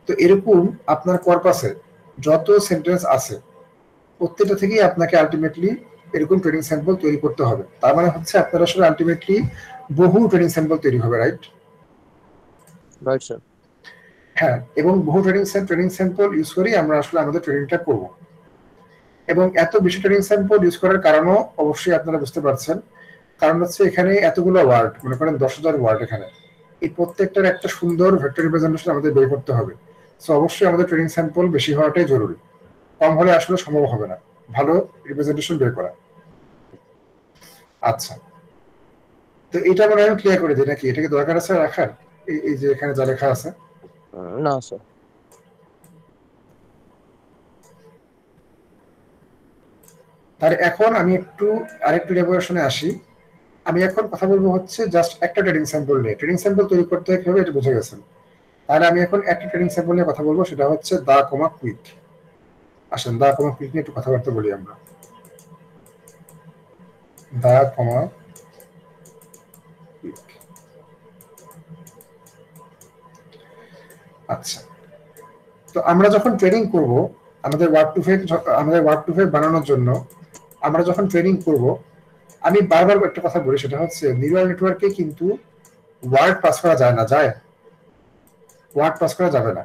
তো এরকম আপনার কর্পাসে যত সেন্টেন্স আছে প্রত্যেকটা থেকেই আপনাকে আলটিমেটলি এরকম ট্রেনিং স্যাম্পল তৈরি করতে হবে। তার মানে হচ্ছে আপনার আসলে আলটিমেটলি বহু ট্রেনিং স্যাম্পল তৈরি হবে, রাইট? Right, sir. হ্যাঁ, এবং বহু ট্রেনিং স্যাম্পল ইউজ করেই আমরা আসলে আমাদের ট্রেনিংটা করব। এবং এত বেশি ট্রেনিং স্যাম্পল ইউজ করার কারণও অবশ্যই আপনারা বুঝতে পারছেন, কারণ হচ্ছে এখানে এতগুলো ওয়ার্ড, মনে করেন 10,000 ওয়ার্ড এখানে, এই প্রত্যেকটার একটা সুন্দর ভেক্টর রিপ্রেজেন্টেশন আমাদের বের করতে হবে। সো অবশ্যই আমাদের ট্রেনিং স্যাম্পল বেশি হওয়াটাই জরুরি, কম হলে আসলে সম্ভব হবে না ভালো রিপ্রেজেন্টেশন বের করা। আচ্ছা, তো এটা মনে হয় আমি ক্লিয়ার করে দিই নাকি? এটা কি দরকার আছে রাখার? এই যে এখানে যা লেখা আছে। No, sir. তাহলে এখন আমি আরেকটু ডেমনস্ট্রেশনে আসি। আমি এখন কথা বলবো হচ্ছে জাস্ট একটা ট্রেনিং স্যাম্পল নিয়ে। ট্রেনিং স্যাম্পল তৈরি করতে হয় কিভাবে এটা বুঝে গেছেন। তাহলে আমি এখন একটা ট্রেনিং স্যাম্পল নিয়ে কথা বলবো, সেটা হচ্ছে দা কমা কুইক। আসেন দা কমা কুইক নিয়ে একটু কথাবার্তা বলি আমরা। দা কমা কুইক। আচ্ছা, তো আমরা যখন ট্রেনিং করব আমাদের ওয়ার্ড টু ফেক বানানোর জন্য, আমরা যখন ট্রেনিং করব, আমি বারবার একটা কথা বলি, সেটা হচ্ছে নিউরাল নেটওয়ার্কে কিন্তু ওয়ার্ড পাস করা যায় না, যায় ওয়ার্ড পাস করা যাবে না।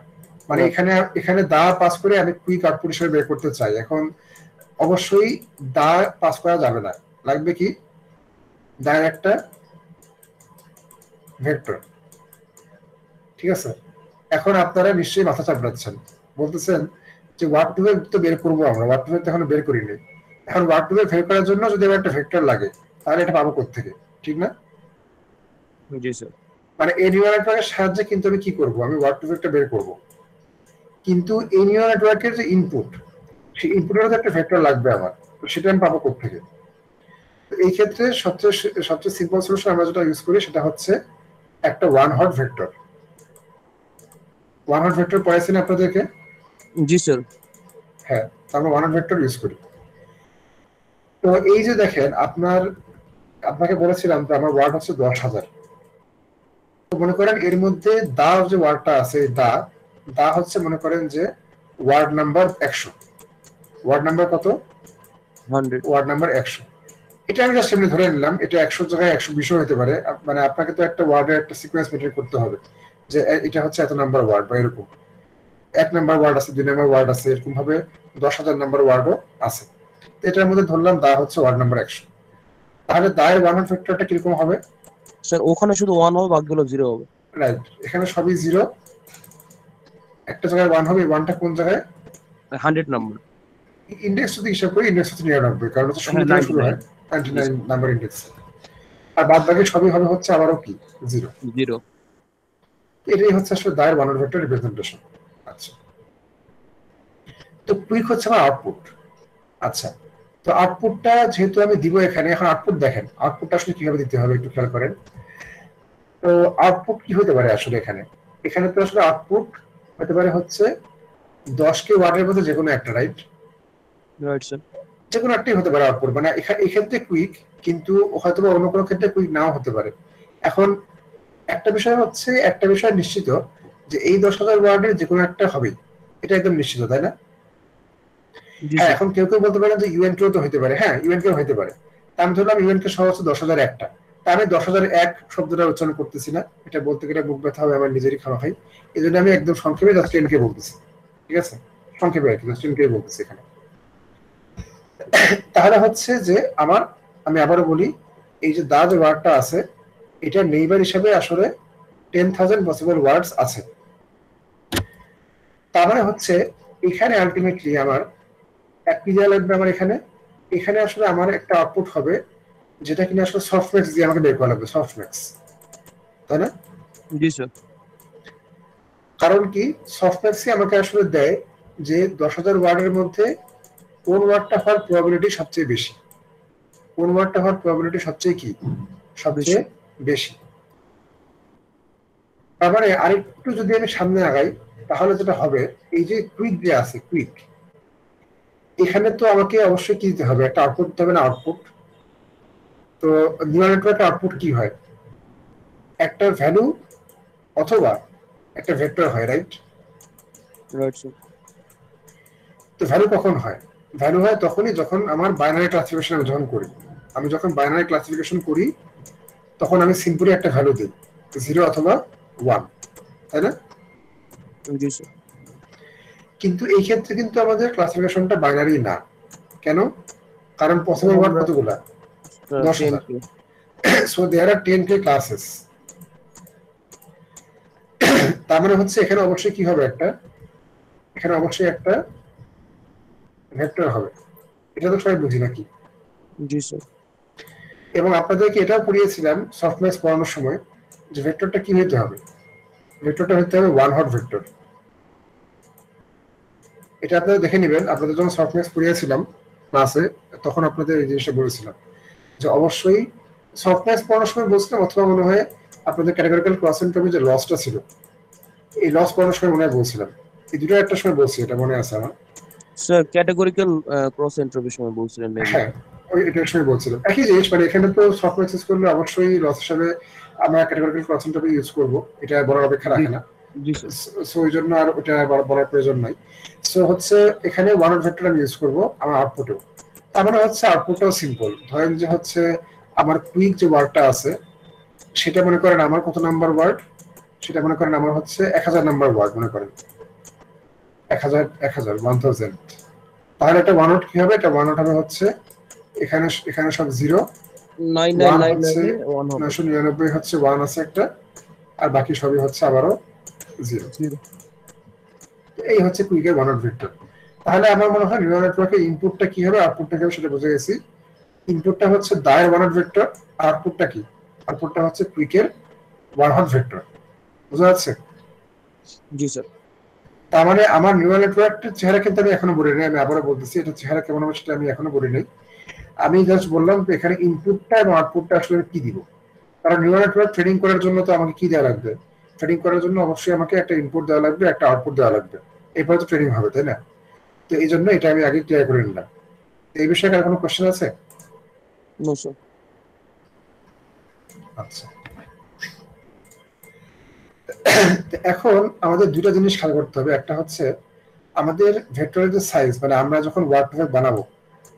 মানে এখানে দা পাস করে আমি কুইক আউটপুট হিসেবে বের করতে চাই, এখন অবশ্যই দা পাস করা যাবে না, লাগবে কি দায়ের একটা ভেক্টর। ঠিক আছে, এখন আপনারা নিশ্চয়ই মাথা চাপড়াচ্ছেন, বলতেছেন যে ওয়ার্ড টু ফেক তো বের করবো আমরা, ওয়ার্ড টু ফেক তো এখনো বের করিনি। এখন ওয়ার্ড টু ফেক বের করার জন্য যদি আমার একটা ভেক্টর লাগে, তাহলে এটা পাবো কোত্থেকে, ঠিক না? জি স্যার। মানে এই নিউরাল নেটওয়ার্কের সাহায্যে কিন্তু আমি কি করব, আমি ওয়ার্ড টু ফেকটা বের করব, কিন্তু এই নিউরাল নেটওয়ার্কের যে ইনপুট, সেই ইনপুটের মধ্যে একটা ভেক্টর লাগবে আমার, তো সেটা আমি পাবো কোত্থেকে? এই ক্ষেত্রে সবচেয়ে সিম্পল সলিউশন আমরা যেটা ইউজ করি সেটা হচ্ছে একটা one hot vector. One hot vector পড়াইছেন আপনাদেরকে? জি স্যার। হ্যাঁ, আমরা ওয়ান হট ভেক্টর ইউজ করি। তো এই যে দেখেন, আপনাকে বলেছিলাম যে আমার ওয়ার্ড হচ্ছে 10,000। তো মনে করেন এর মধ্যে দা যে ওয়ার্ডটা আছে, দা হচ্ছে মনে করেন যে ওয়ার্ড নাম্বার 100। ওয়ার্ড নাম্বার কত? 100। Word number 100। এটা আমি জাস্ট এমনি ধরে নিলাম, এটা 100 জায়গায় 120 হতে পারে। মানে আপনাকে তো একটা ওয়ার্ডের একটা সিকোয়েন্স মেনটেন করতে হবে, যে এটা হচ্ছে এত নাম্বার ওয়ার্ড, বা এরকম 1 নাম্বার ওয়ার্ড আছে, 2 নাম্বার ওয়ার্ড আছে, এরকম ভাবে 10,000 নাম্বার ওয়ার্ডও আছে। এটার মধ্যে ধরলাম দা হচ্ছে ওয়ার্ড নাম্বার 100। তাহলে দায়ের ওয়ান হট ভেক্টরটা কিরকম হবে? স্যার ওখানে শুধু 1 হবে, বাকিগুলো 0 হবে। রাইট, এখানে সবই 0, একটা জায়গায় 1 হবে। 1টা কোন জায়গায়? 100 নাম্বার। ইন্ডেক্স যদি হিসাব করি, ইন্ডেক্স হচ্ছে 99, কারণ হচ্ছে শূন্য থেকে শুরু হয়, 99 নাম্বার ইন্ডেক্স। আর বাদ বাকি সবই হবে হচ্ছে আবারও কি 0। 0। এটাই হচ্ছে আসলে দায়ের ওয়ান হট ভেক্টর রিপ্রেজেন্টেশন। আচ্ছা, তো কুইক হচ্ছে আমার আউটপুট। আচ্ছা, তো আউটপুটটা যেহেতু আমি দিব এখানে, এখন আউটপুট দেখেন, আউটপুটটা আসলে কিভাবে দিতে হবে একটু খেয়াল করেন। তো আউটপুট কি হতে পারে আসলে এখানে তো আসলে আউটপুট হতে পারে হচ্ছে 10কে ওয়ার্ডের মধ্যে যে কোনো একটা, রাইট? Right sir. যে কোনো একটাই হতে পারে আউটপুট, মানে এক্ষেত্রে কুইক, কিন্তু হয়তো বা অন্য কোনো ক্ষেত্রে কুইক নাও হতে পারে। এখন একটা বিষয় নিশ্চিত, যে এই 10,000 ওয়ার্ডের যে কোনো একটা হবে, এটা একদম নিশ্চিত, তাই না? হ্যাঁ, এখন কেউ কেউ বলতে পারেন যে ইউএনকেও তো হতে পারে। হ্যাঁ, ইউএনকেও হতে পারে। আমি ধরলাম ইউএনকে সহ হচ্ছে 10,001টা, তা আমি 10,001 শব্দটা উচ্চারণ করতেছি না, এটা বলতে গেলে মুখ ব্যথা হবে, আমার নিজেরই খাওয়া হয়। এই জন্য আমি একদম সংক্ষেপে জাস্ট 10কে বলতেছি, ঠিক আছে? সংক্ষেপে আর কি, জাস্ট 10কে বলতেছি এখানে। তাহলে হচ্ছে যে আমি আবারও বলি, এই যে দা যে ওয়ার্ডটা আছে, এটা নেইবার হিসাবে আসলে 10,000 পসিবল ওয়ার্ডস আছে। তার মানে হচ্ছে এখানে আলটিমেটলি আমার এক পিডিয়া লাগবে। আমার এখানে আসলে আমার একটা আউটপুট হবে, যেটা কিনা আসলে সফটম্যাক্স দিয়ে আমাকে বের করা লাগবে, সফটম্যাক্স, তাই না? জি স্যার। কারণ কি, সফটম্যাক্সই আমাকে আসলে দেয় যে 10,000 ওয়ার্ডের মধ্যে কোন ওয়ার্ডটা হওয়ার প্রবাবিলিটি সবচেয়ে বেশি, কোন ওয়ার্ডটা হওয়ার প্রবাবিলিটি সবচেয়ে বেশি। তার মানে আরেকটু যদি আমি সামনে আগাই, তাহলে যেটা হবে, এই যে কুইক যে আছে, কুইক, এখানে তো আমাকে অবশ্যই কি দিতে হবে, একটা আউটপুট দিতে হবে না? আউটপুট তো নিউরাল নেটওয়ার্কের আউটপুট কি হয়? একটা ভ্যালু অথবা একটা ভেক্টর হয়, রাইট? Right sir. তো ভ্যালু কখন হয়? ভ্যালু হয় তখনই যখন আমার বাইনারি ক্লাসিফিকেশন আমি যখন করি। আমি যখন বাইনারি ক্লাসিফিকেশন করি তখন আমি সিম্পলি একটা ভ্যালু দিই 0 অথবা 1, তাই না? জি স্যার। কিন্তু এই ক্ষেত্রে কিন্তু আমাদের ক্লাসিফিকেশনটা বাইনারি না। কেন? কারণ পসিবল ওয়ার্ড কতগুলা? 10,000। So there are 10k classes. তার মানে হচ্ছে এখানে অবশ্যই কি হবে, এখানে অবশ্যই একটা ভেক্টর হবে। এটা তো সবাই বুঝি নাকি? জি স্যার। এবং আপনাদেরকে এটাও পড়িয়েছিলাম সফটম্যাথস পড়ানোর সময় যে ভেক্টরটা কি হতে হবে। ভেক্টরটা হতে হবে ওয়ান হট ভেক্টর। এটা আপনারা দেখে নেবেন, আপনাদের যখন সফটম্যাথস পড়িয়েছিলাম ক্লাসে তখন আপনাদের এই জিনিসটা বলেছিলাম যে অবশ্যই সফটম্যাথস পড়ানোর সময় বলছিলাম, অথবা মনে হয় আপনাদের ক্যাটাগরিক্যাল ক্রস এন্ট্রপি যে লসটা ছিল এই লস পড়ানোর সময় মনে হয় বলছিলাম। এই দুটো একটা সময় বলছি, এটা মনে আছে আমার। স্যার ক্যাটাগরিক্যাল ক্রস এন্ট্রপির সময় বলছিলেন মেবি। হ্যাঁ, ওই এটার সময় বলছিলাম একই জিনিস। মানে এখানে তো সফটওয়্যার ইউজ করলে অবশ্যই লস হিসাবে আমরা ক্যাটাগরিক্যাল ক্রস এন্ট্রপি ইউজ করব, এটা বলার অপেক্ষা রাখে না। জি স্যার। সো ওই জন্য আর ওটা বলার প্রয়োজন নাই। সো হচ্ছে এখানে ওয়ান হট ভেক্টর আমি ইউজ করব আমার আউটপুটেও। তার মানে হচ্ছে আউটপুটটাও সিম্পল। ধরেন যে হচ্ছে আমার কুইক যে ওয়ার্ডটা আছে সেটা মনে করেন আমার কত নাম্বার ওয়ার্ড, সেটা মনে করেন আমার হচ্ছে 1000 নাম্বার ওয়ার্ড, মনে করেন 1000 তাহলে এটা ওয়ান হট কি হবে? এটা ওয়ান হট হবে হচ্ছে এখানে সব 0, 999 হচ্ছে 1 আছে একটা, আর বাকি সবই হচ্ছে আবারও 0। এই হচ্ছে কুইকের ওয়ান হট ভেক্টর। তাহলে আমার মনে হয় নিউরাল নেটওয়ার্কের ইনপুটটা কি হবে, আউটপুটটা কি হবে সেটা বুঝে গেছি। ইনপুটটা হচ্ছে দায়ের ওয়ান হট ভেক্টর, আউটপুটটা কি? আউটপুটটা হচ্ছে কুইকের ওয়ান হট ভেক্টর। বুঝা যাচ্ছে? জি স্যার। তার মানে আমার নিউরাল নেটওয়ার্কটার চেহারা কিন্তু আমি এখনো বলি নাই। আমি আবারও বলতেছি, এটা চেহারা কেমন হবে সেটা আমি এখনো বলি নাই। আমি জাস্ট বললাম যে এখানে ইনপুটটা এবং আউটপুটটা আসলে কি দিব। কারণ নিউরাল নেটওয়ার্ক ট্রেনিং করার জন্য তো আমাকে কি দেওয়া লাগবে? ট্রেনিং করার জন্য অবশ্যই আমাকে একটা ইনপুট দেওয়া লাগবে, একটা আউটপুট দেওয়া লাগবে, এরপরে তো ট্রেনিং হবে, তাই না? তো এই জন্য এটা আমি আগে ক্লিয়ার করে নিলাম। এই বিষয়ে আর কোনো কোশ্চেন আছে? No sir. আচ্ছা, এখন আমাদের দুটো জিনিস খেয়াল করতে হবে। একটা হচ্ছে আমাদের ভেক্টরের যে সাইজ, মানে আমরা যখন ওয়ার্ড টপিক বানাবো,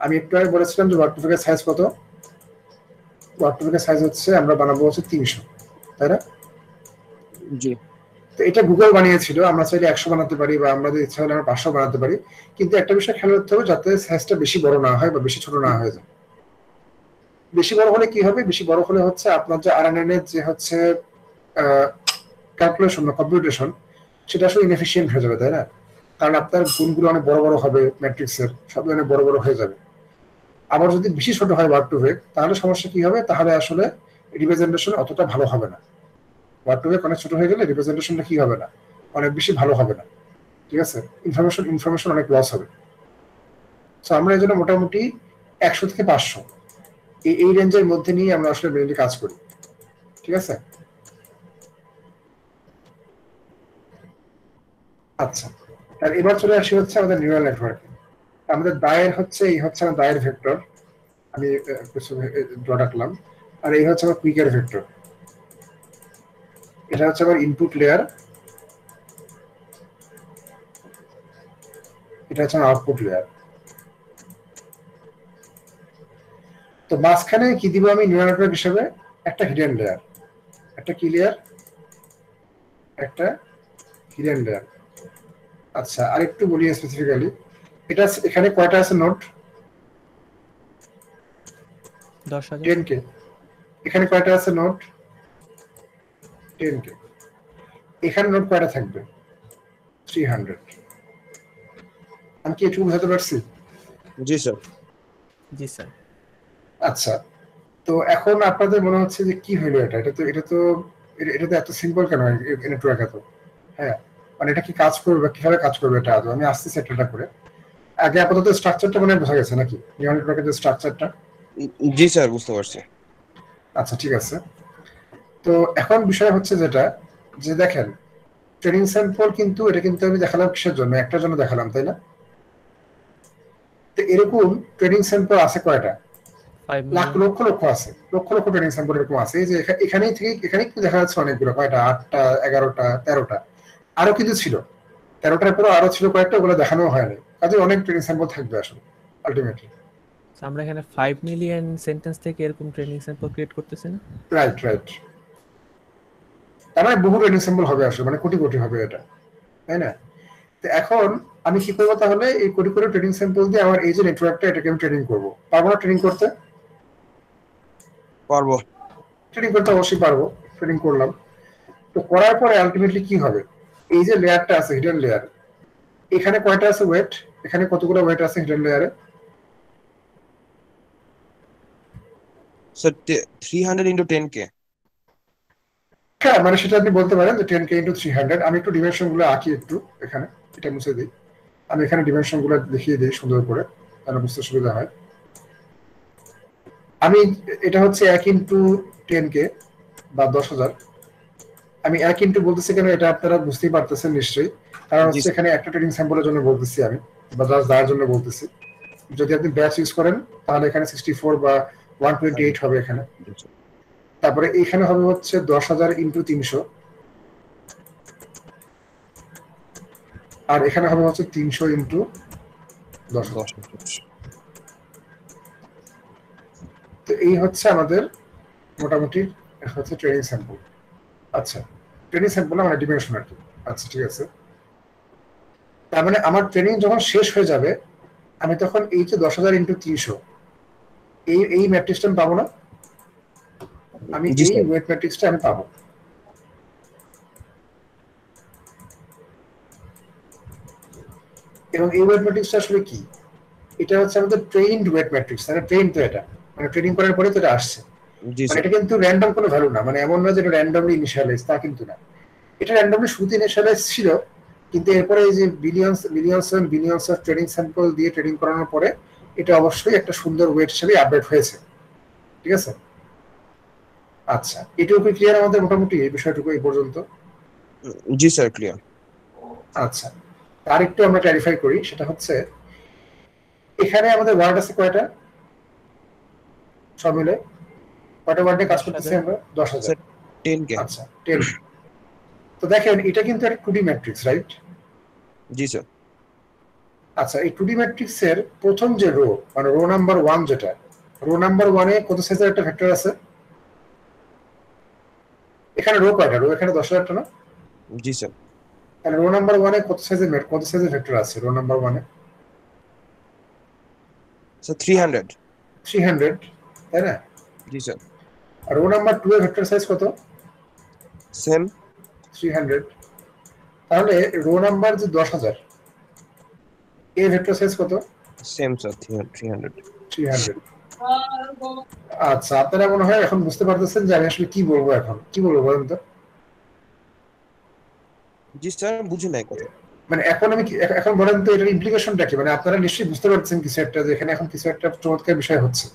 আমি একটু আগে বলেছিলাম যে ওয়ার্ড টপিকের সাইজ কত? ওয়ার্ড টপিকের সাইজ হচ্ছে আমরা বানাবো হচ্ছে 300, তাই না? জি। তো এটা গুগল বানিয়েছিল, আমরা চাইলে 100 বানাতে পারি, বা আমাদের ইচ্ছা হলে আমরা 500 বানাতে পারি। কিন্তু একটা বিষয় খেয়াল করতে হবে যাতে সাইজটা বেশি বড় না হয় বা বেশি ছোট না হয়ে যায়। বেশি বড় হলে কি হবে? বেশি বড় হলে হচ্ছে আপনার যে RNN এর যে হচ্ছে ক্যালকুলেশন বা কম্পিউটেশন, সেটা আসলে ইনএফিশিয়েন্ট হয়ে যাবে, তাই না? কারণ আপনার গুণগুলো অনেক বড় বড় হবে, ম্যাট্রিক্সের সব অনেক বড় বড় হয়ে যাবে। আবার যদি বেশি ছোট হয় ওয়ার্ড টু ভেক, তাহলে সমস্যা কি হবে? তাহলে আসলে রিপ্রেজেন্টেশন অতটা ভালো হবে না। ওয়ার্ড টু ভেক অনেক ছোট হয়ে গেলে রিপ্রেজেন্টেশনটা কি হবে না, অনেক বেশি ভালো হবে না। ঠিক আছে, ইনফরমেশন অনেক লস হবে। তো আমরা এই জন্য মোটামুটি 100 থেকে 500 এই রেঞ্জের মধ্যে নিয়ে আমরা আসলে মেইনলি কাজ করি। ঠিক আছে? আচ্ছা, আর এবার চলে আসি হচ্ছে আমাদের নিউরাল নেটওয়ার্কে। আমাদের দায়ের হচ্ছে এই হচ্ছে আমার দায়ের ভেক্টর, আমি কিছু ড্র রাখলাম। আর এই হচ্ছে আমার কুইকের ভেক্টর, এটা হচ্ছে আমার ইনপুট লেয়ার, এটা হচ্ছে আমার আউটপুট লেয়ার। তো মাঝখানে কি দিব আমি নিউরাল নেটওয়ার্ক হিসেবে? একটা হিডেন লেয়ার। একটা কি লেয়ার? একটা হিডেন লেয়ার। আচ্ছা, আর একটু বলি স্পেসিফিক্যালি, এটা এখানে কয়টা আছে নোড? 10,000। 10k। এখানে কয়টা আছে নোড? 10k। এখানে নোড কয়টা থাকবে? 300। আমি কি একটু বুঝাতে পারছি? জি স্যার। জি স্যার। আচ্ছা, তো এখন আপনাদের মনে হচ্ছে যে কি হইলো এটা? এটা তো এত সিম্পল কেন নেটওয়ার্ক এত? হ্যাঁ, মানে এটা কি কাজ করবে, কিভাবে কাজ করবে এটা আদৌ? আমি আসতেছি একটা করে। আগে আপাতত স্ট্রাকচারটা মনে বোঝা গেছে নাকি? নিউরাল নেটওয়ার্কের যে স্ট্রাকচারটা। জি স্যার, বুঝতে পারছি। আচ্ছা, ঠিক আছে। তো এখন বিষয় হচ্ছে যেটা, যে দেখেন ট্রেনিং স্যাম্পল কিন্তু এটা কিন্তু আমি দেখালাম কিসের জন্য? একটার জন্য দেখালাম, তাই না? তো এরকম ট্রেনিং স্যাম্পল আছে কয়টা? 5 লাখ million। লক্ষ লক্ষ আছে, লক্ষ লক্ষ ট্রেনিং স্যাম্পল এরকম আছে। এই যে এখানেই কিন্তু দেখা যাচ্ছে অনেকগুলো, কয়টা? 8টা, 11টা, 13টা, আরো কিন্তু ছিল 13টার পরে আরো ছিল কয়েকটা, ওগুলো দেখানো হয়নি কাজে অনেক ট্রেনিং স্যাম্পল থাকবে আসলে আলটিমেটলি। So, আমরা এখানে 5 মিলিয়ন সেন্টেন্স থেকে এরকম ট্রেনিং স্যাম্পল ক্রিয়েট করতেছি না? রাইট রাইট, তার মানে বহু ট্রেনিং স্যাম্পল হবে আসলে, মানে কোটি কোটি হবে এটা, তাই না? তো এখন আমি কি করবো তাহলে, এই কোটি কোটি ট্রেনিং স্যাম্পল দিয়ে আমার এই যে নেটওয়ার্কটা, এটাকে আমি ট্রেনিং করবো। পারবো না ট্রেনিং করতে? পারবো। ট্রেনিং করতে অবশ্যই পারবো। ট্রেনিং করলাম, তো করার পরে আলটিমেটলি কি হবে, এই যে লেয়ারটা আছে হিডেন লেয়ার, এখানে কয়টা আছে ওয়েট, এখানে কতগুলো ওয়েট আছে হিডেন লেয়ারে? Sir 300 into 10K। হ্যাঁ, মানে সেটা আপনি বলতে পারেন যে 10K ইন্টু 300। আমি একটু ডিমেনশন গুলো আঁকি একটু, এখানে এটা মুছে দিই, আমি এখানে ডিমেনশন গুলো দেখিয়ে দিই সুন্দর করে, তাহলে বুঝতে সুবিধা হয়। আমি এটা হচ্ছে 1 ইন্টু 10K বা 10,000। আমি 1 ইন্টু বলতেছি কেন, এটা আপনারা বুঝতেই পারতেছেন নিশ্চয়ই, কারণ হচ্ছে এখানে একটা ট্রেনিং স্যাম্পলের জন্য বলতেছি আমি, বা জাস্ট যার জন্য বলতেছি। যদি আপনি ব্যাচ ইউজ করেন তাহলে এখানে 64 বা 128 হবে এখানে। তারপরে এখানে হবে হচ্ছে 10,000 ইন্টু 300, আর এখানে হবে হচ্ছে 300 ইন্টু 10,000। তো এই হচ্ছে আমাদের মোটামুটি হচ্ছে ট্রেনিং স্যাম্পল। আচ্ছা, ট্রেনিং স্যাম্পল মানে ডিমেনশন আর কি। আচ্ছা ঠিক আছে, তার মানে আমার ট্রেনিং যখন শেষ হয়ে যাবে, আমি তখন এই যে 10,000 ইন্টু 300 এই ম্যাট্রিক্সটা আমি পাবো না? আমি এই ওয়েট ম্যাট্রিক্সটা আমি পাবো। এবং এই ওয়েট ম্যাট্রিক্সটা আসলে কি, এটা হচ্ছে আমাদের ট্রেইনড ওয়েট ম্যাট্রিক্স, মানে ট্রেন তো এটা, মানে ট্রেনিং করার পরে তো এটা আসছে। মানে এটা কিন্তু র্যান্ডম কোনো ভ্যালু না, মানে এমন না যে এটা র্যান্ডমলি ইনিশিয়ালাইজ, তা কিন্তু না। এটা র্যান্ডমলি শুরুতে ইনিশিয়ালাইজ ছিল, কিন্তু এরপরে এই যে বিলিয়নস অফ ট্রেনিং স্যাম্পল দিয়ে ট্রেনিং করানোর পরে এটা অবশ্যই একটা সুন্দর ওয়েট হিসেবে আপডেট হয়েছে। ঠিক আছে, আচ্ছা এটুকু ক্লিয়ার আমাদের মোটামুটি এই বিষয়টুকু এই পর্যন্ত? জি স্যার ক্লিয়ার। আচ্ছা, আর একটু আমরা ক্লারিফাই করি, সেটা হচ্ছে এখানে আমাদের ওয়ার্ড আছে কয়টা সব মিলে, কয়টা ওয়ার্ডে কাজ করতেছি আমরা? 10,000। 10K। আচ্ছা 10। তো দেখেন এটা কিন্তু একটা 2D ম্যাট্রিক্স, রাইট? জি স্যার। আচ্ছা, এই 2D ম্যাট্রিক্স এর প্রথম যে রো, মানে রো নাম্বার 1, যেটা রো নাম্বার 1 এ কত সাইজের একটা ভেক্টর আছে? এখানে রো কয়টা? রো এখানে 10,000 টা না? জি স্যার। তাহলে রো নাম্বার 1 এ কত সাইজের ভেক্টর আছে রো নাম্বার 1 এ? স্যার 300। 300, তাই না? জি স্যার। আর রো নাম্বার 2 এর ভেক্টর সাইজ কত? সেম 300। তাহলে রো নাম্বার যে 10,000 এর ভেক্টর সাইজ কত? Same sir 300। 300। আচ্ছা, আপনারা মনে হয় এখন বুঝতে পারতেছেন যে আমি আসলে কি বলবো, এখন কি বলবো বলেন তো? জি স্যার বুঝি নাই কথা। মানে এখন আমি এখন বলেন তো এটার ইমপ্লিকেশনটা কি, মানে আপনারা নিশ্চয়ই বুঝতে পারছেন কিছু একটা, যে এখানে এখন কিছু একটা চমৎকার বিষয় হচ্ছে।